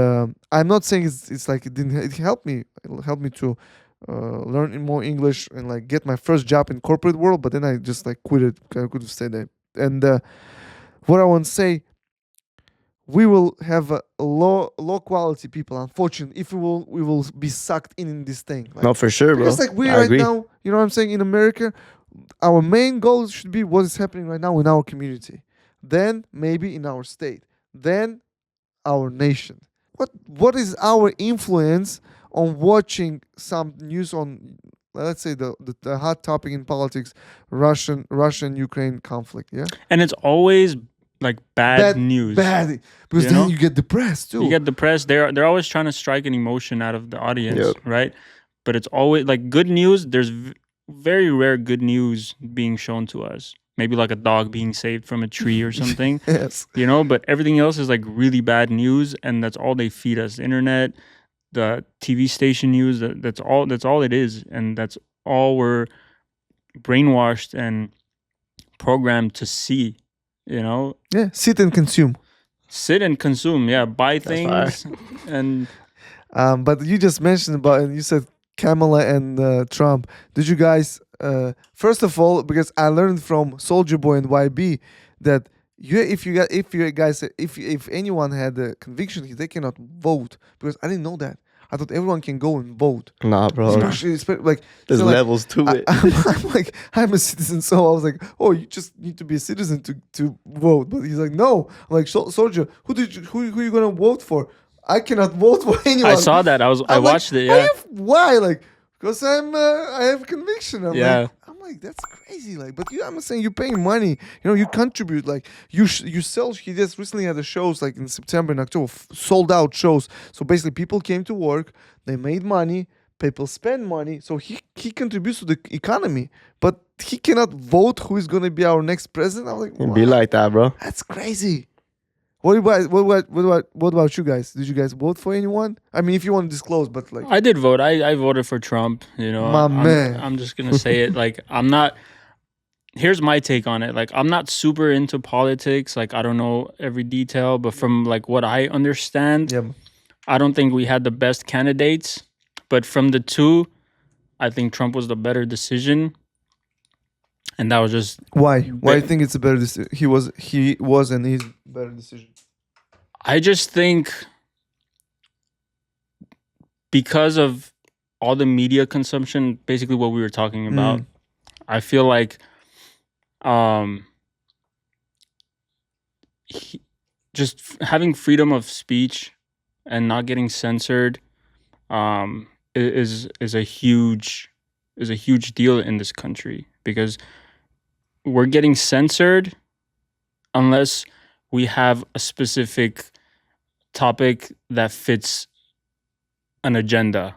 I'm not saying it's like it helped me. It helped me to learn more English and like get my first job in corporate world. But then I just like quit it. I could have stayed there. And what I want to say, we will have a low quality people. Unfortunately, if we will be sucked in this thing. Like, No, for sure, bro. because like we I right agree. now, you know what I'm saying, in America, our main goal should be what is happening right now in our community. Then maybe in our state. Then our nation. What is our influence on watching some news on, let's say, the hot topic in politics, Russian Ukraine conflict? Yeah. And it's always like bad news. Bad, because You then know? you get depressed too. You get depressed. They're always trying to strike an emotion out of the audience, Yep. right? But it's always like good news. There's very rare good news being shown to us. Maybe like a dog being saved from a tree or something, Yes. you know. But everything else is like really bad news, and that's all they feed us. The internet, the TV station news. That's all. That's all it is, and that's all we're brainwashed and programmed to see. You know, Yeah. Sit and consume. sit and consume. Yeah, buy fire. things and. But you just mentioned about, and you said Kamala and Trump. Did you guys? First of all, because I learned from Soldier Boy and YB that if anyone had a conviction, they cannot vote, because I didn't know that. I thought everyone can go and vote, Nah, bro. especially like There's so, like, levels to it. I'm like, I'm a citizen, so I was like, oh, you just need to be a citizen to vote. But he's like, no. I'm like, Soldier, who you gonna vote for? I cannot vote for anyone. I saw that. I I'm like, watched it. Yeah. Why? Like, because I have conviction. Yeah. I'm like, that's crazy. Like, but I'm saying you're paying money. You know, you contribute. Like, you sell. He just recently had the shows like in September and October, sold out shows. So basically, people came to work. They made money. People spend money. So he contributes to the economy. But he cannot vote who is going to be our next president. I'm like, It'd be wow, like that, bro. that's crazy. What about you guys? Did you guys vote for anyone? I mean, if you want to disclose, but like, I did vote. I voted for Trump. You know, My man. I'm just gonna say it. Like, I'm not. Here's my take on it. Like, I'm not super into politics. Like, I don't know every detail, but from like what I understand, yeah. I don't think we had the best candidates. But from the two, I think Trump was the better decision, and that was just. Why? Why do you think it's a better decision? He was and he's better decision. I just think because of all the media consumption, basically what we were talking about, I feel like just having freedom of speech and not getting censored is a huge deal in this country, because we're getting censored unless we have a specific topic that fits an agenda.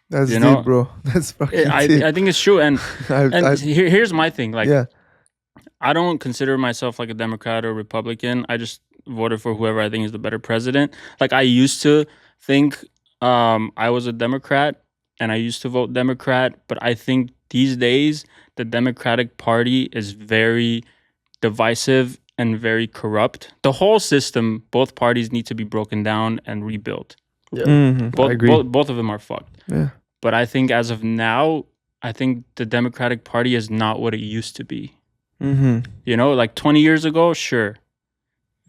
That's You deep, know, bro. That's fucking I deep. think it's true. And here's my thing. Like, yeah. I don't consider myself like a Democrat or Republican. I just voted for whoever I think is the better president. Like, I used to think I was a Democrat and I used to vote Democrat, but I think these days the Democratic Party is very divisive and very corrupt. The whole system, both parties need to be broken down and rebuilt. Yeah. Mm-hmm. I agree. Both of them are fucked. Yeah. But I think as of now, I think the Democratic Party is not what it used to be. Mm-hmm. You know, like 20 years ago, sure.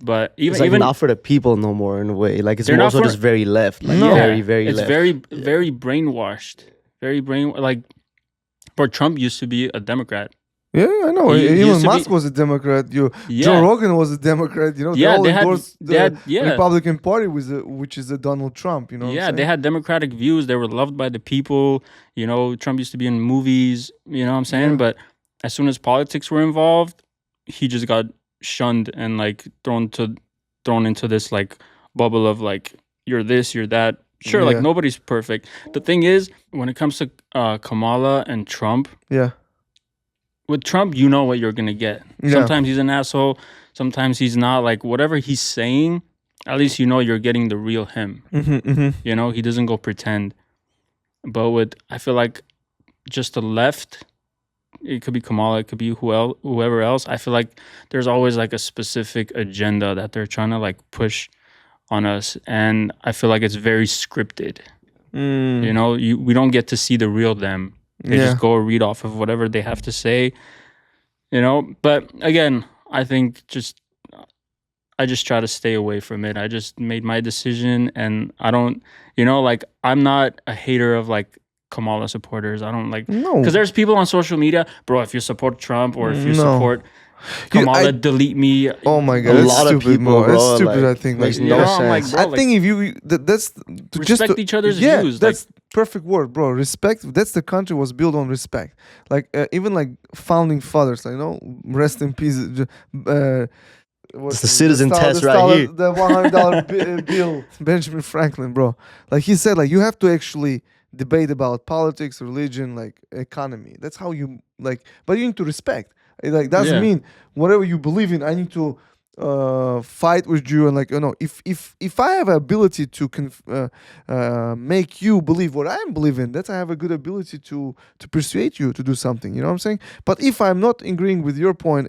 But It's like not for the people no more in a way. Like it's They're more not so for- just very left. Like No. very, very it's left. very brainwashed. Like, but Trump used to be a Democrat. Yeah, I know. He used Elon to Musk be- was a Democrat. Joe Yeah. Rogan was a Democrat. You know, Yeah, they all they had- endorsed they had- the yeah. Republican Party, which is a Donald Trump. You know. what Yeah, I'm they saying? had democratic views. They were loved by the people. You know, Trump used to be in movies. You know what I'm saying? Yeah. But as soon as politics were involved, he just got shunned and like thrown into this like bubble of like you're this, you're that. Sure, like Yeah. nobody's perfect. The thing is, when it comes to Kamala and Trump, Yeah. with Trump, you know what you're gonna get. Yeah. Sometimes he's an asshole, sometimes he's not. Like whatever he's saying, at least you know you're getting the real him. You know, he doesn't go pretend. But with, I feel like just the left, it could be Kamala, it could be whoever else. I feel like there's always like a specific agenda that they're trying to like push on us, and I feel like it's very scripted. You know, we don't get to see the real them. They Yeah. just go read off of whatever they have to say. You know, but again, I think I just try to stay away from it. I just made my decision, and I don't, you know, like I'm not a hater of like Kamala supporters. I don't like, No. because there's people on social media, bro. If you support Trump or if you No. support You- Kamala, I- delete me. Oh my god, A that's lot of stupid, people, bro. That's bro, stupid. like, I think. makes Like, no You know, I'm like, sense. bro, I like, think if you that's to just respect to, each other's yeah, views. that's perfect word, bro. Respect. That's the country was built on respect. Like even like founding fathers, like, you know, rest in peace. It's the citizen test right here. The $100 bill, Benjamin Franklin, bro. Like he said, like you have to actually debate about politics, religion, like economy. That's how you like. But you need to respect. It, like doesn't Yeah. mean whatever you believe in, I need to fight with you and like, you know, if I have ability to make you believe what I'm believing, that's I have a good ability to persuade you to do something. You know what I'm saying? But if I'm not agreeing with your point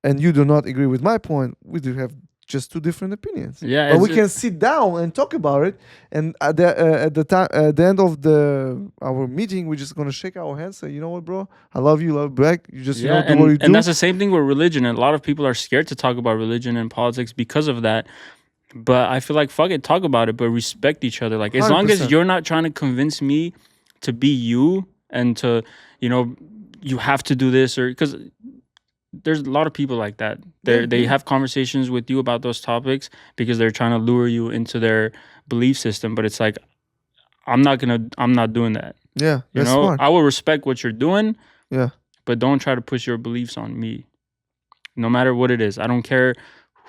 and you do not agree with my point, we do have just two different opinions. Yeah, But we it's- can sit down and talk about it. And at the end of our meeting, we're just gonna shake our hands, say, you know what, bro, I love you, love back. You just you know do what you do. and that's the same thing with religion. And a lot of people are scared to talk about religion and politics because of that. But I feel like fuck it, talk about it, but respect each other. Like as long 100%. as you're not trying to convince me to be you and to, you know, you have to do this, or because there's a lot of people like that. They have conversations with you about those topics because they're trying to lure you into their belief system. But it's like I'm not doing that. Yeah, You that's know, smart. I will respect what you're doing, Yeah. but don't try to push your beliefs on me. No matter what it is. I don't care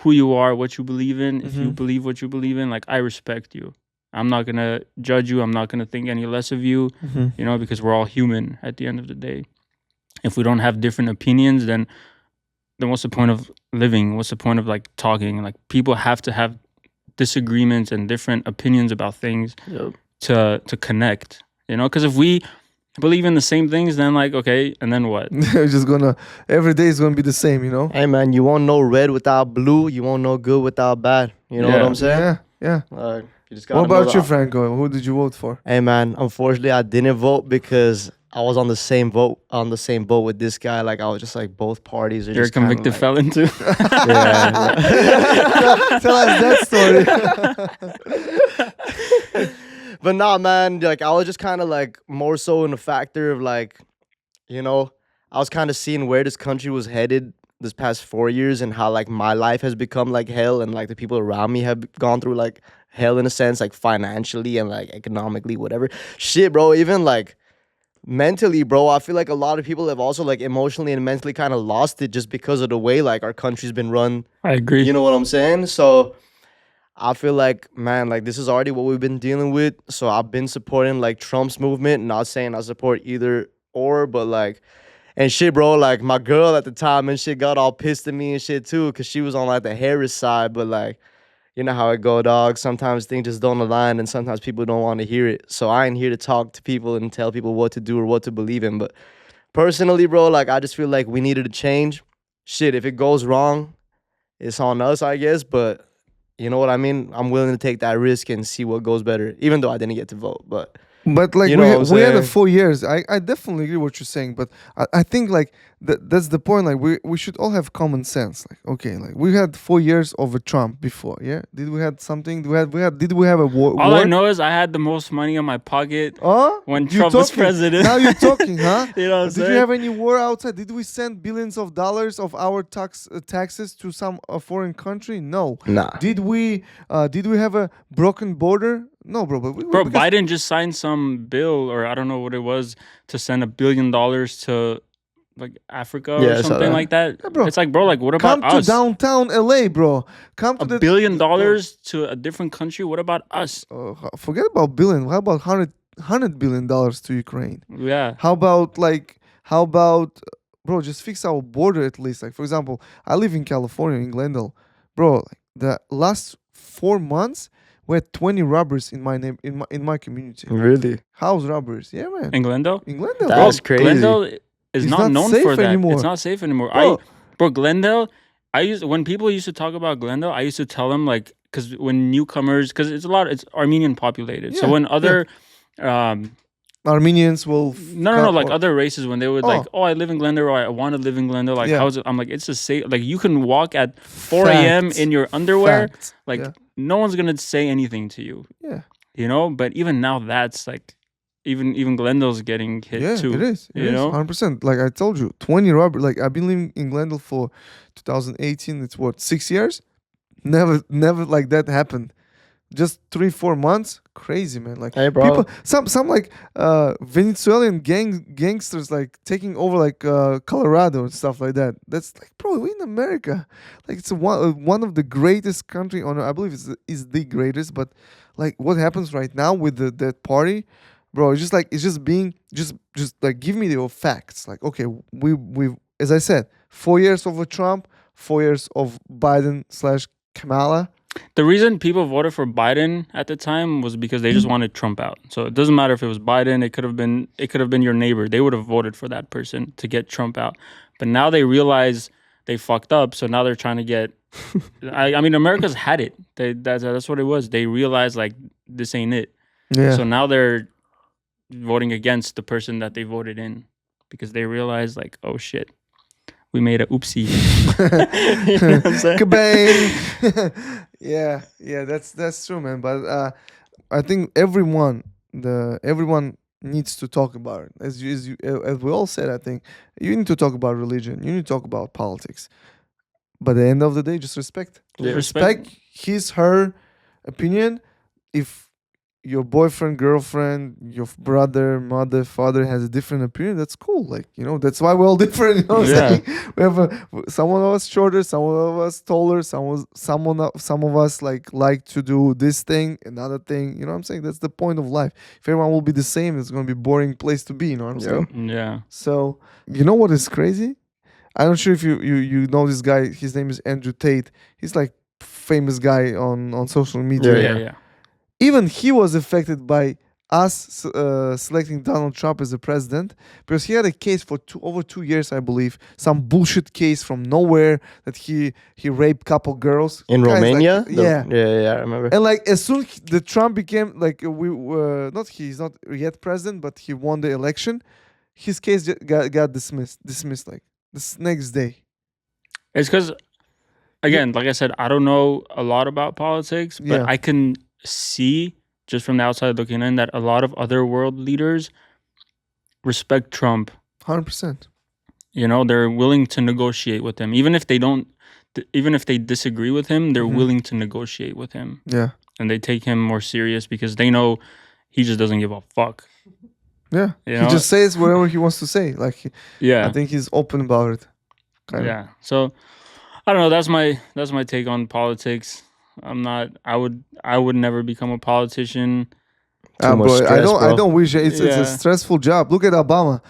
who you are, what you believe in. If you believe what you believe in, like I respect you. I'm not gonna judge you. I'm not gonna think any less of you. You know, because we're all human at the end of the day. If we don't have different opinions, then what's the point of living? What's the point of like talking? Like people have to have disagreements and different opinions about things to connect. You know, because if we believe in the same things, then like okay, and then what? It's just gonna every day is gonna be the same, you know. Hey man, you won't know red without blue. You won't know good without bad. You know what Yeah. I'm saying? Yeah, yeah. You just gotta What know about you, that. Franco? Who did you vote for? Hey man, unfortunately I didn't vote because I was on the same boat with this guy. Like I was just like both parties are You're a just kinda convicted like, felon too. Yeah. Tell us that story. But nah, man, like I was just kind of like more so in the factor of like, you know, I was kind of seeing where this country was headed this past 4 years and how like my life has become like hell and like the people around me have gone through like hell in a sense, like financially and like economically, whatever. Shit, bro, even like mentally, bro, I feel like a lot of people have also like emotionally and mentally kind of lost it just because of the way like our country's been run. I agree. You know what I'm saying? So I feel like, man, like this is already what we've been dealing with. So I've been supporting like Trump's movement. Not saying I support either or, but like, and shit, bro, like my girl at the time and shit got all pissed at me and shit too, because she was on like the Harris side. But like, you know how it go, dog. Sometimes things just don't align and sometimes people don't want to hear it. So I ain't here to talk to people and tell people what to do or what to believe in. But personally, bro, like I just feel like we needed to change. Shit, if it goes wrong, it's on us, I guess. But you know what I mean? I'm willing to take that risk and see what goes better, even though I didn't get to vote. But But like You know what I'm we had saying? 4 years. I definitely agree what you're saying, but I think like that's the point. Like we should all have common sense. Like okay, like we had 4 years of a Trump before. Yeah, did we had something? Did we have a war? All I know is I had the most money in my pocket Huh? when You Trump was talking? president. Now you're talking, huh? You know what I'm Did you saying? have any war outside? Did we send billions of dollars of our taxes to some foreign country? No. nah. Did we have a broken border? No, bro. But Bro, because- Biden just signed some bill, or I don't know what it was, to send $1 billion to like Africa or Yeah, I saw something that. like that. Yeah, bro. It's like, bro, like what about Come to us? downtown LA, bro. Come to $1 billion to a different country. What about us? forget about billion. How about $100 billion to Ukraine? Yeah. How about bro, just fix our border at least. Like for example, I live in California in Glendale. Bro, like the last 4 months we had 20 robbers in my name in my community. Really? House robbers. Yeah, man. In Glendale? In Glendale. That's bro. crazy. Glendale is It's not not known safe for that. anymore. It's not safe anymore. Bro. Glendale, when people used to talk about Glendale, I used to tell them like, because when newcomers, because it's Armenian populated. So Yeah, when other, um, Armenians will no, like other races, when they would like, Oh. I live in Glendale, or I want to live in Glendale, like, Yeah. how's it? I'm like, it's a safe, like, you can walk at 4 a.m. Facts. in your underwear, Facts. like, Yeah. no one's gonna say anything to you, Yeah. you know. But even now, that's like, even Glendale's getting hit Yeah, too. it is. you It is, know? 100%. Like I told you, 20 robbers. Like I've been living in Glendale for 2018. It's what, 6 years? Never like that happened. Just 3-4 months. Crazy, man. Like Hey, bro. people, some like Venezuelan gangsters like taking over like Colorado and stuff like that. That's like, bro, we in America. Like it's one of the greatest country on. I believe is the greatest. But like what happens right now with that party, bro, it's just being just like give me the facts. Like okay, we as I said, 4 years of Trump, 4 years of Biden / Kamala. The reason people voted for Biden at the time was because they just wanted Trump out. So it doesn't matter if it was Biden. It could have been your neighbor. They would have voted for that person to get Trump out. But now they realize they fucked up. So now they're trying to get. I mean, America's had it. That's what it was. They realized like this ain't it. Yeah. So now they're voting against the person that they voted in because they realize like, oh shit, we made a oopsie. You know what I'm saying? Kabang! yeah, that's true, man. But I think everyone needs to talk about it. As we all said, I think you need to talk about religion. You need to talk about politics. But at the end of the day, just respect. Yeah. Respect her opinion. If your boyfriend, girlfriend, your brother, mother, father has a different opinion, that's cool. Like, that's why we're all different. You know what I'm Yeah. saying? We have some of us shorter, some of us taller, some of us like to do this thing, another thing. You know what I'm saying? That's the point of life. If everyone will be the same, it's gonna be a boring place to be, you know what I'm Yeah. saying? Yeah. So you know what is crazy? I'm not sure if you know this guy. His name is Andrew Tate. He's like famous guy on social media. Yeah. Even he was affected by us selecting Donald Trump as the president because he had a case for over 2 years, I believe, some bullshit case from nowhere that he raped couple girls In Guys, like, Romania? yeah. Yeah, I remember. And like as soon the Trump became like he's not yet president, but he won the election, his case got dismissed like this next day. It's because, again, like I said, I don't know a lot about politics, but Yeah. I can see just from the outside looking in that a lot of other world leaders respect Trump. 100%. You know, they're willing to negotiate with him, even if they disagree with him. They're Mhm. willing to negotiate with him, Yeah. and they take him more serious because they know he just doesn't give a fuck. Yeah. You He know? just says whatever he wants to say. Like Yeah, I think he's open about it. Kind of. yeah. So I don't know. That's my take on politics. I'm not. I would never become a politician. Too much Bro, stress, I bro. don't wish it's Yeah. a stressful job. Look at Obama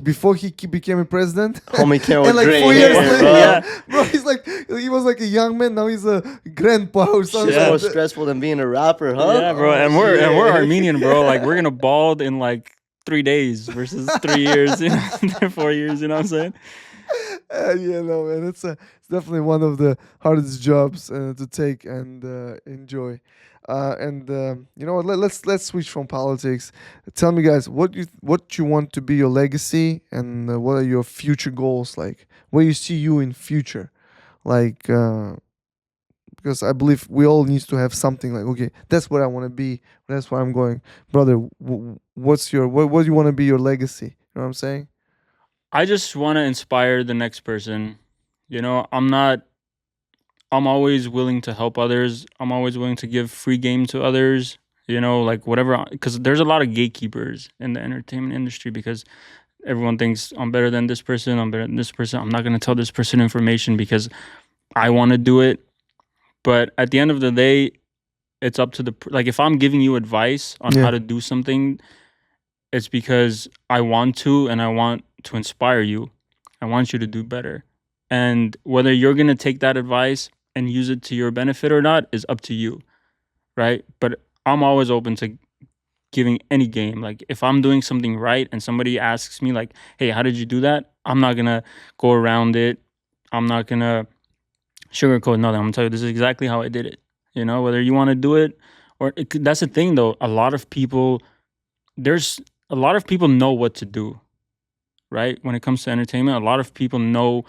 before he became a president. Homie came And with like gray 4 years hair, later, bro. Yeah. bro, he was like a young man. Now he's a grandpa or something. Shit's Yeah. more stressful than being a rapper, huh? Yeah, bro. And we're Armenian, bro. Like we're gonna bald in like 3 days versus 3 years, 4 years. You know what I'm saying? Yeah, no, man. It's definitely one of the hardest jobs to take and enjoy. You know what? Let's switch from politics. Tell me, guys, what you want to be your legacy, and what are your future goals? Like, where you see you in future, like. Because I believe we all need to have something like, okay, that's what I want to be. That's where I'm going, brother. What do you want to be your legacy? You know what I'm saying? I just want to inspire the next person. You know, I'm always willing to help others. I'm always willing to give free game to others, you know, like whatever, because there's a lot of gatekeepers in the entertainment industry because Everyone thinks I'm better than this person. I'm better than this person. I'm not going to tell this person information because I want to do it. But at the end of the day, it's up to like if I'm giving you advice on how Yeah. to do something, it's because I want to, and I want to inspire you. I want you to do better. And whether you're going to take that advice and use it to your benefit or not is up to you, right? But I'm always open to giving any game. Like if I'm doing something right and somebody asks me like, "Hey, how did you do that?" I'm not going to go around it. I'm not going to sugarcoat nothing. I'm going to tell you this is exactly how I did it. You know, whether you want to do it or that's the thing though. There's a lot of people know what to do, right? When it comes to entertainment, a lot of people know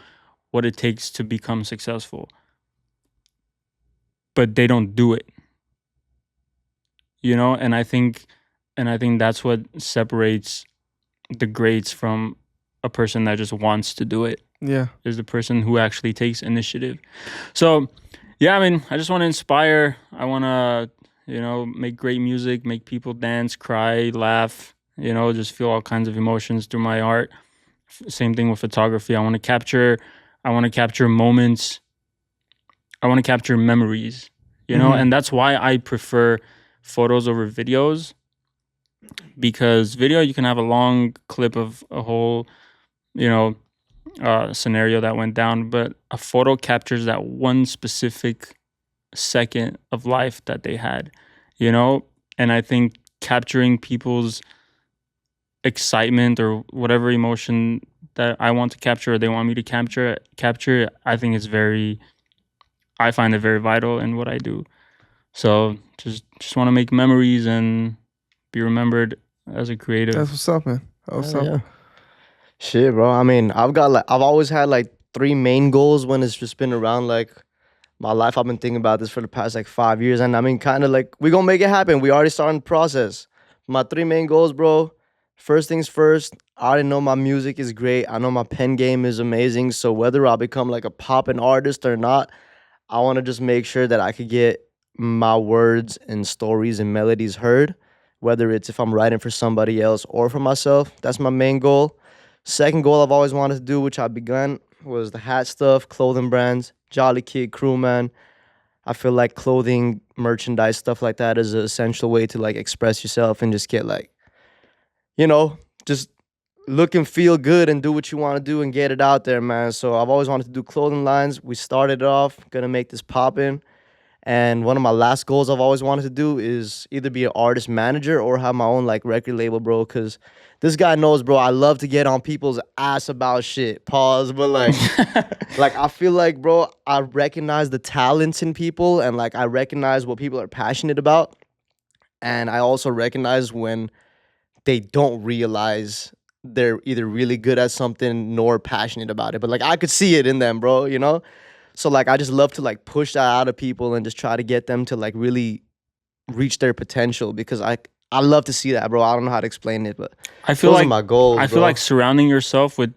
what it takes to become successful, but they don't do it. You know, and I think that's what separates the greats from a person that just wants to do it. Yeah. Is the person who actually takes initiative. So, yeah, I mean, I just want to inspire. I want to, make great music, make people dance, cry, laugh, just feel all kinds of emotions through my art. Same thing with photography. I want to capture moments. I want to capture memories, and that's why I prefer photos over videos, because video you can have a long clip of a whole, scenario that went down, but a photo captures that one specific second of life that they had, and I think capturing people's excitement or whatever emotion that I want to capture or they want me to capture, I find it very vital in what I do. So just want to make memories and be remembered as a creative. That's what's up, man. What's up? Yeah. Shit, bro. I mean, I've always had like 3 main goals when it's just been around like my life. I've been thinking about this for the past like 5 years, and I mean, kind of like we gonna make it happen. We already starting the process. My 3 main goals, bro. First things first. I already know my music is great. I know my pen game is amazing. So whether I become like a poppin' artist or not, I want to just make sure that I could get my words and stories and melodies heard, whether it's if I'm writing for somebody else or for myself. That's my main goal. Second goal I've always wanted to do, which I begun, was the hat stuff, clothing brands, Jolly Kid, Crewman. I feel like clothing, merchandise, stuff like that is an essential way to like express yourself and just get like, just look and feel good and do what you want to do and get it out there, man. So I've always wanted to do clothing lines. We started off, gonna make this poppin'. And one of my last goals I've always wanted to do is either be an artist manager or have my own like record label, bro. Cause this guy knows, bro, I love to get on people's ass about shit. Pause, but like, like I feel like, bro, I recognize the talents in people and like I recognize what people are passionate about. And I also recognize when they don't realize they're either really good at something nor passionate about it. But like I could see it in them, bro, you know? So like I just love to like push that out of people and just try to get them to like really reach their potential because I love to see that, bro. I don't know how to explain it, but I feel those like are my goals, I feel bro. like surrounding yourself with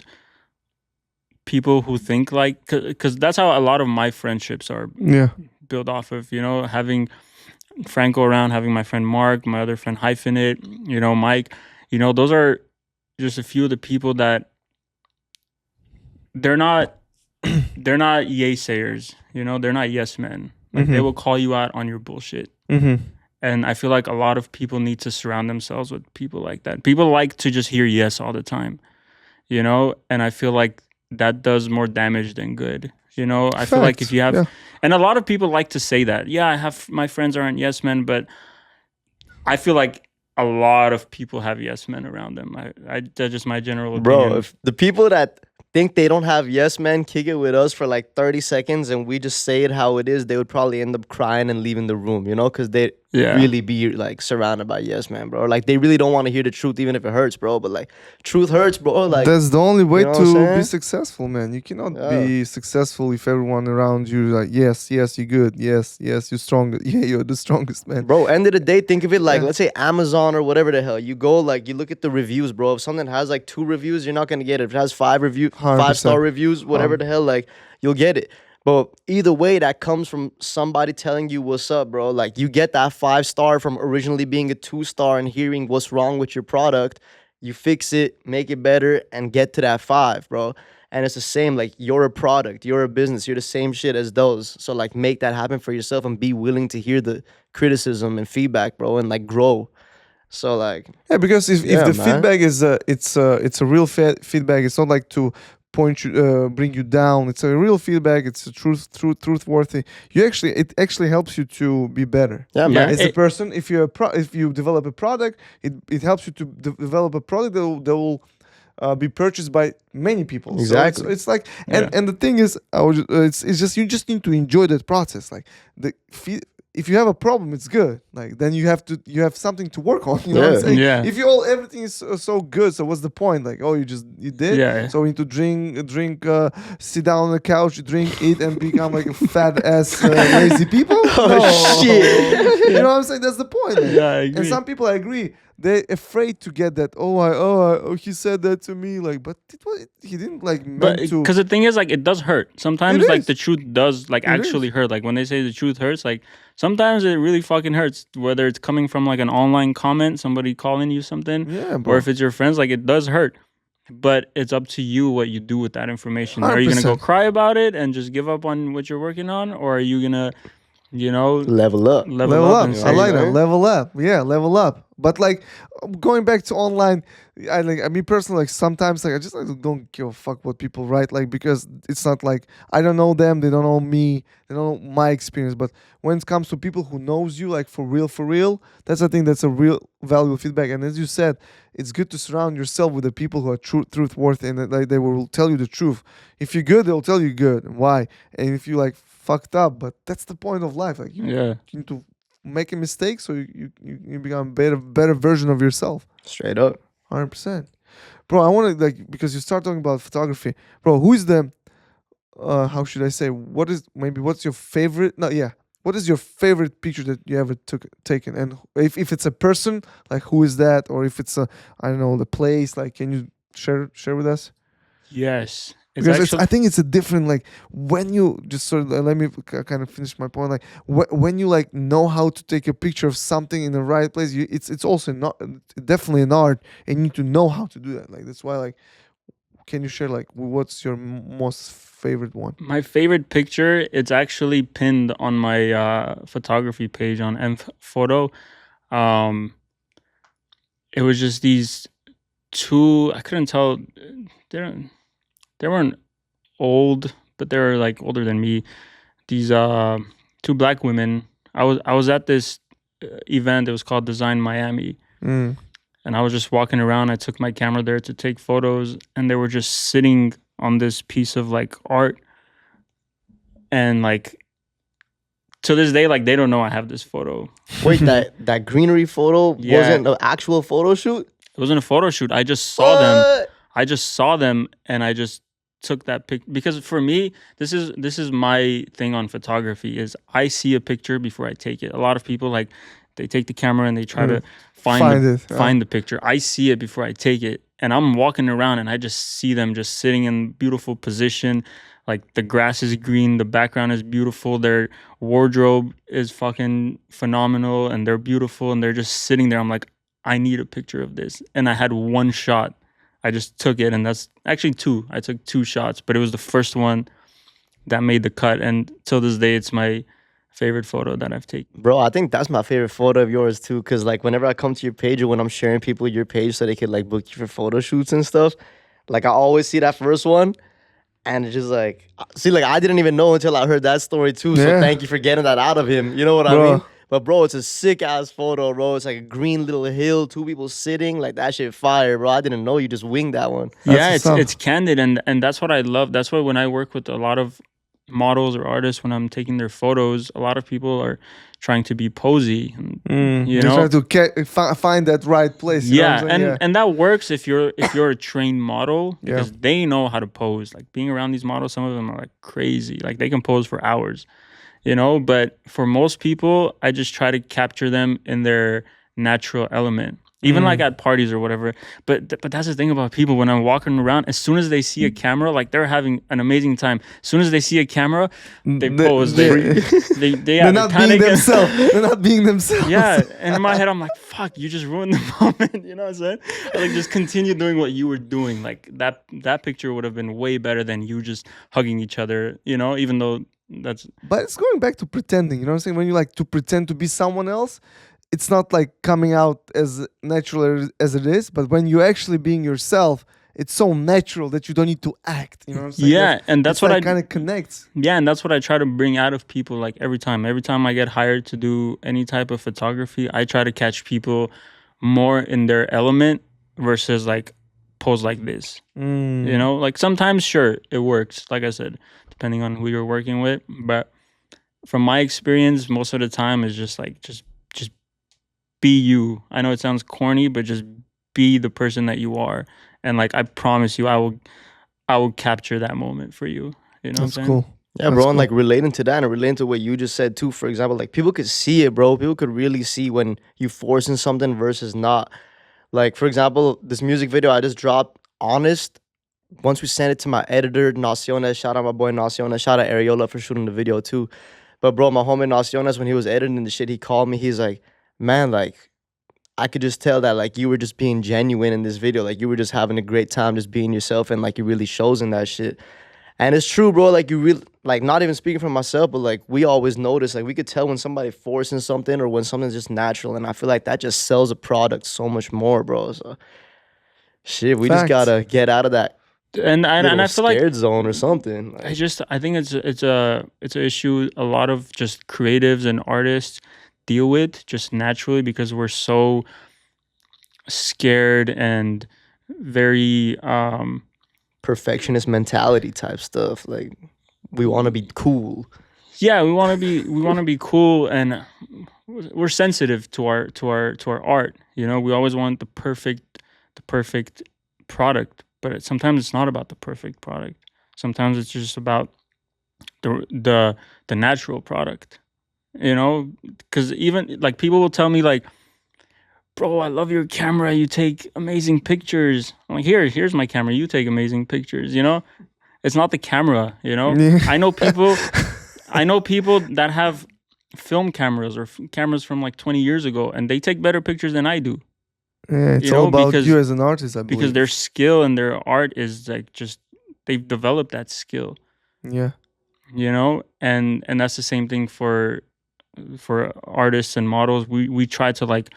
people who think like, because that's how a lot of my friendships are Yeah. built off of, having Franco around, having my friend Mark, my other friend Hyphenate, Mike, those are just a few of the people that they're not yay sayers, they're not yes men. Like they will call you out on your bullshit. And I feel like a lot of people need to surround themselves with people like that. People like to just hear yes all the time, and I feel like that does more damage than good. I feel like if you have, and a lot of people like to say that, yeah, I have, my friends aren't yes men, but I feel like a lot of people have yes men around them. That's just my general opinion. Bro, if the people that think they don't have yes men kick it with us for like 30 seconds and we just say it how it is, they would probably end up crying and leaving the room, because they really be like surrounded by yes men, bro. Like they really don't want to hear the truth even if it hurts, bro. But like truth hurts, bro. Like that's the only way you know what I'm to be saying? successful, man. You cannot be successful if everyone around you is like, yes, you're good, yes, you're strong, yeah, you're the strongest, man. Bro, end of the day, think of it like, let's say Amazon or whatever the hell. You go, like, you look at the reviews, bro. If something has like 2 reviews, you're not gonna get it. If it has 5-star reviews, whatever the hell, like, you'll get it. But either way, that comes from somebody telling you what's up, bro. Like, you get that 5-star from originally being a 2-star and hearing what's wrong with your product. you fix it, make it better, and get to that 5, bro. And it's the same, like you're a product, you're a business, you're the same shit as those. So like make that happen for yourself and be willing to hear the criticism and feedback, bro, and like grow. So like, Yeah, because if yeah, the man. feedback is it's a real feedback. It's not like to point you bring you down. It's a real feedback. It's a truth worthy. It actually helps you to be better. Yeah, Yeah, man. As a person, if you develop a product, it helps you to develop a product that will be purchased by many people. Exactly. So it's like, Yeah. and the thing is, it's just you just need to enjoy that process. Like if you have a problem, it's good. Like then you have something to work on. You know what I'm Yeah. saying? Yeah. If everything is so good, so what's the point? Like you did. Yeah. So we need to drink, sit down on the couch, drink, eat, and become like a fat ass lazy people. Oh, shit. You know what I'm saying? That's the point. Like. Yeah, I And agree. some people, I agree, they're afraid to get that. He said that to me. Like, but he didn't like But meant to. because the thing is, like, it does hurt. Sometimes, It like, is. the truth does, like, It actually is. hurt. Like, when they say the truth hurts, like, sometimes it really fucking hurts. Whether it's coming from, like, an online comment, somebody calling you something, Yeah, or bro. if it's your friends, like, it does hurt. But it's up to you what you do with that information. Are you going to go 100%. cry about it and just give up on what you're working on? Or are you going to, Level up. level up and I say, like that. man. Level up. Yeah, level up. But like going back to online, I mean personally, like sometimes like I just like don't give a fuck what people write, like because it's not like I don't know them, they don't know me, they don't know my experience. But when it comes to people who knows you, like for real, that's I think that's a real valuable feedback. And as you said, it's good to surround yourself with the people who are truth worthy and that, like, they will tell you the truth. If you're good, they'll tell you good and why. And if you like fucked up, but that's the point of life. Like you yeah. need to make a mistake so you become a better version of yourself. Straight up. 100%. Bro, I want to like because you start talking about photography. Bro, who is the how should I say? What's your favorite? No, yeah. What is your favorite picture that you ever taken? And if it's a person, like who is that? Or if it's a I don't know, the place, like can you share with us? Yes. It's Because actually, I think it's a different like when you just sort of let me kind of finish my point. Like when you like know how to take a picture of something in the right place, it's also not definitely an art, and you need to know how to do that. Like that's why like can you share like what's your most favorite one? my favorite picture, it's actually pinned on my photography page on Enphoto. Um, it was just these two. I couldn't tell. They they weren't old, but they were like older than me. These two black women. I was at this event. It was called Design Miami, Mm. and I was just walking around. I took my camera there to take photos, and they were just sitting on this piece of like art, and like to this day, like they don't know I have this photo. Wait, that greenery photo Yeah. wasn't an actual photo shoot? It wasn't a photo shoot. I just saw them. What? I just saw them, and I just took that pic because for me, this is my thing on photography is I see a picture before I take it. A lot of people like they take the camera and they try to find the picture. I see it before I take it, and I'm walking around and I just see them just sitting in beautiful position. Like the grass is green, the background is beautiful, their wardrobe is fucking phenomenal, and they're beautiful, and they're just sitting there. I'm like, I need a picture of this, and I had one shot. I just took it, and that's actually two. I took two shots, but it was the first one that made the cut, and till this day, it's my favorite photo that I've taken. Bro, I think that's my favorite photo of yours too. Cause like whenever I come to your page or when I'm sharing people your page so they could like book you for photo shoots and stuff, like I always see that first one. And it's just like, see, like I didn't even know until I heard that story too. So Yeah. thank you for getting that out of him. You know what I Bro. mean? But bro, it's a sick ass photo, bro. It's like a green little hill, two people sitting, like that shit fire, bro. I didn't know you just winged that one. That's Yeah, what's up. it's candid, and that's what I love. That's why when I work with a lot of models or artists, when I'm taking their photos, a lot of people are trying to be posy. And, you You're know, trying to find that right place. You know what yeah, I'm saying? and and that works if you're a trained model Yeah. because they know how to pose. Like being around these models, some of them are like crazy. Like they can pose for hours, you know. But for most people, I just try to capture them in their natural element. even like at parties or whatever. But that's the thing about people. When I'm walking around, as soon as they see a camera, like they're having an amazing time. As soon as they see a camera, they pose. They they're not being panic. themselves. They're not being themselves. Yeah, and in my head, I'm like, fuck, you just ruined the moment. You know what I'm saying? I like just continue doing what you were doing. Like that picture would have been way better than you just hugging each other. You know, even though that's But it's going back to pretending. You know what I'm saying? When you like to pretend to be someone else, it's not like coming out as natural as it is. But when you're actually being yourself, it's so natural that you don't need to act. You know what I'm saying? yeah, and that's what I kind of connects. yeah, and that's what I try to bring out of people. Like every time I get hired to do any type of photography, I try to catch people more in their element versus like pose like this. You know, like sometimes sure it works, like I said, depending on who you're working with. But from my experience, most of the time is just like just be you. I know it sounds corny, but just be the person that you are. And like I promise you, I will capture that moment for you. You know That's what I'm saying? cool. Yeah, That's bro, and cool. like relating to that and relating to what you just said too. For example, like people could see it, bro. People could really see when you forcing something versus not. Like for example, this music video I just dropped, Honest. Once we sent it to my editor, Naciones, shout out my boy Naciones, shout out Ariola for shooting the video too. But bro, my homie Naciones, when he was editing the shit, he called me. He's like, man, like I could just tell that like you were just being genuine in this video. Like you were just having a great time just being yourself, and like it really shows in that shit. And it's true, bro. Like you really like not even speaking for myself, but like we always notice, like we could tell when somebody forcing something or when something's just natural. And I feel like that just sells a product so much more, bro. So shit, we just Facts. gotta get out of that And little I feel like scared zone or something. I Like, I think it's an issue a lot of just creatives and artists deal with just naturally because we're so scared and very perfectionist mentality type stuff. Like we want to be cool. yeah, we want to be cool, and we're sensitive to our art. You know, we always want the perfect product, but sometimes it's not about the perfect product. Sometimes it's just about the natural product. You know, because even like people will tell me like, bro, I love your camera. You take amazing pictures. I'm like, here's my camera. You take amazing pictures. You know, it's not the camera. You know, Yeah. I know people that have film cameras or cameras from like 20 years ago, and they take better pictures than I do Yeah, it's You all know, about because- you as an artist, I believe. because their skill and their art is like just they've developed that skill. Yeah. You know, and that's the same thing for artists and models. We try to like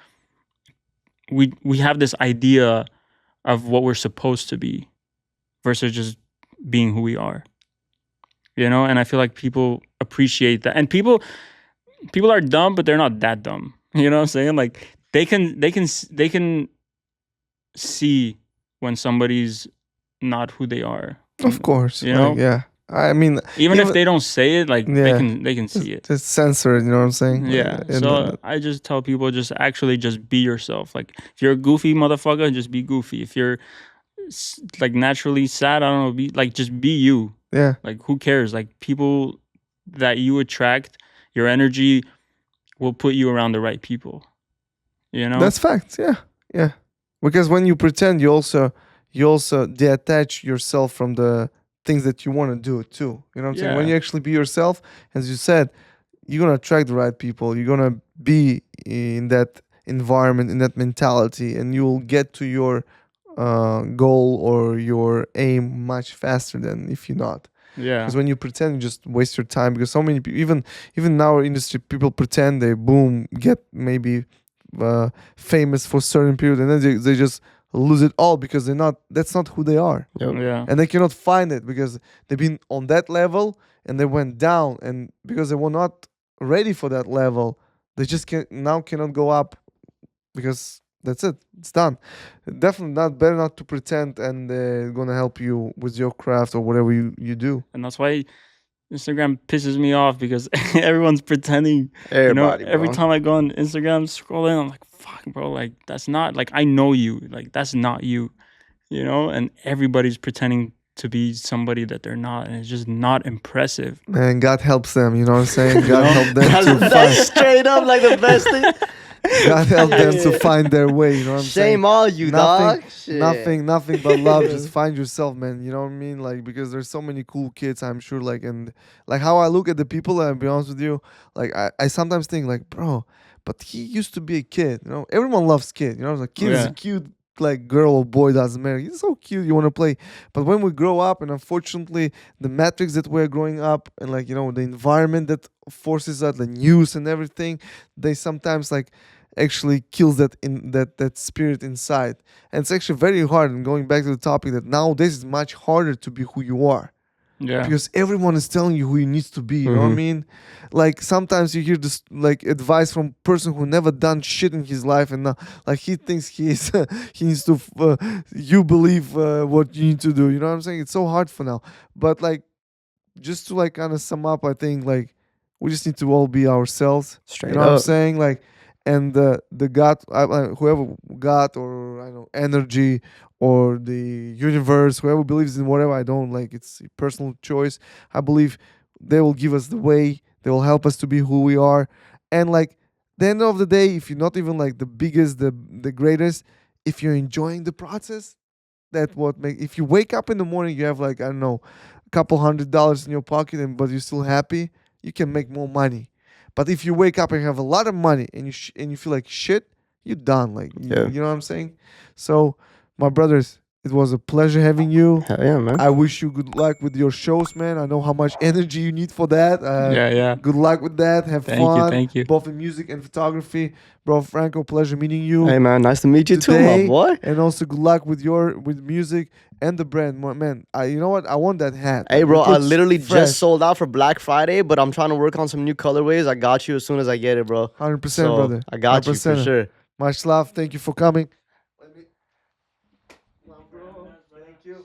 we have this idea of what we're supposed to be versus just being who we are. You know, and I feel like people appreciate that. And people are dumb, but they're not that dumb. You know what I'm saying? Like they can see when somebody's not who they are. Of course. You like, know? yeah. I mean, Even if they don't say it, like Yeah. they can see it. just censor it, you know what I'm saying? Yeah. And, So I just tell people just be yourself. Like if you're a goofy motherfucker, just be goofy. If you're like naturally sad, I don't know, just be you. yeah. Like who cares? Like people that you attract, your energy will put you around the right people. You know? That's facts. Yeah. Yeah. Because when you pretend, you also detach yourself from the things that you want to do too. You know what I'm saying? When Yeah. you actually be yourself, as you said, you're gonna attract the right people. You're gonna be in that environment, in that mentality, and you'll get to your goal or your aim much faster than if you're not. Yeah. Because when you pretend, you just waste your time. Because so many people, even in our industry, people pretend they boom get maybe famous for a certain period, and then they just lose it all because they're not. That's not who they are, Yep. Yeah. and they cannot find it because they've been on that level and they went down, and because they were not ready for that level, they just cannot go up because that's it. It's done. Definitely not better not to pretend, and gonna help you with your craft or whatever you do. And that's why Instagram pisses me off because everyone's pretending. Everybody, Every bro. time I go on Instagram, scrolling, I'm like, fuck, bro, like that's not like I know you, like that's not you, and everybody's pretending to be somebody that they're not, and it's just not impressive. Man, God helps them. You know what I'm saying? God know? help them to That's find. straight up like the best thing. God help them to find their way. You know what I'm saying? Shame all you, Nothing, dog. Shit. nothing but love. Just find yourself, man. You know what I mean? Like, because there's so many cool kids, I'm sure. Like, and like how I look at the people, I'll be honest with you. Like, I sometimes think like, bro, but he used to be a kid. You know, everyone loves kid. You know, like kid is a Yeah. cute like girl or boy, doesn't matter. He's so cute. You want to play, but when we grow up, and unfortunately, the metrics that we're growing up, and like the environment that forces us, the news and everything, they sometimes like actually kills that spirit inside. And it's actually very hard. And going back to the topic, that nowadays it's much harder to be who you are, Yeah. because everyone is telling you who you need to be. You know what I Mhm. mean? Like sometimes you hear this like advice from person who never done shit in his life, and like he thinks he is he needs to you believe what you need to do. You know what I'm saying? It's so hard for now. But like, just to like kind of sum up, I think like we just need to all be ourselves. Straight You know what I'm up. saying? Like, and the God, whoever God, or I don't know, energy, or the universe, whoever believes in whatever, I don't like. It's a personal choice. I believe they will give us the way. They will help us to be who we are. And like, the end of the day, if you're not even like the biggest, the greatest, if you're enjoying the process, that what make, if you wake up in the morning, you have like, I don't know, a couple $100 in your pocket, and but you're still happy, you can make more money. But if you wake up and have a lot of money, and and you feel like shit, you're done. Like, Yeah. you know what I'm saying? So, my brothers, it was a pleasure having you. Hell yeah, man. I wish you good luck with your shows, man. I know how much energy you need for that. Yeah. Yeah. Good luck with that. Have Thank you. fun, Thank you. both in music and photography. Bro, Franco, pleasure meeting you Hey, man. Nice to meet you too, my today. boy. And also good luck with music and the brand. Man, you know what? I want that hat. Hey, Like, bro, it I looks literally fresh. just sold out for Black Friday, but I'm trying to work on some new colorways. I got you as soon as I get it, bro. 100%, So, brother. I got you for 100%. sure. Much love. Thank you for coming. Let me. Come on, bro. Thank you.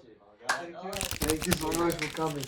Thank you. Thank you so much for coming.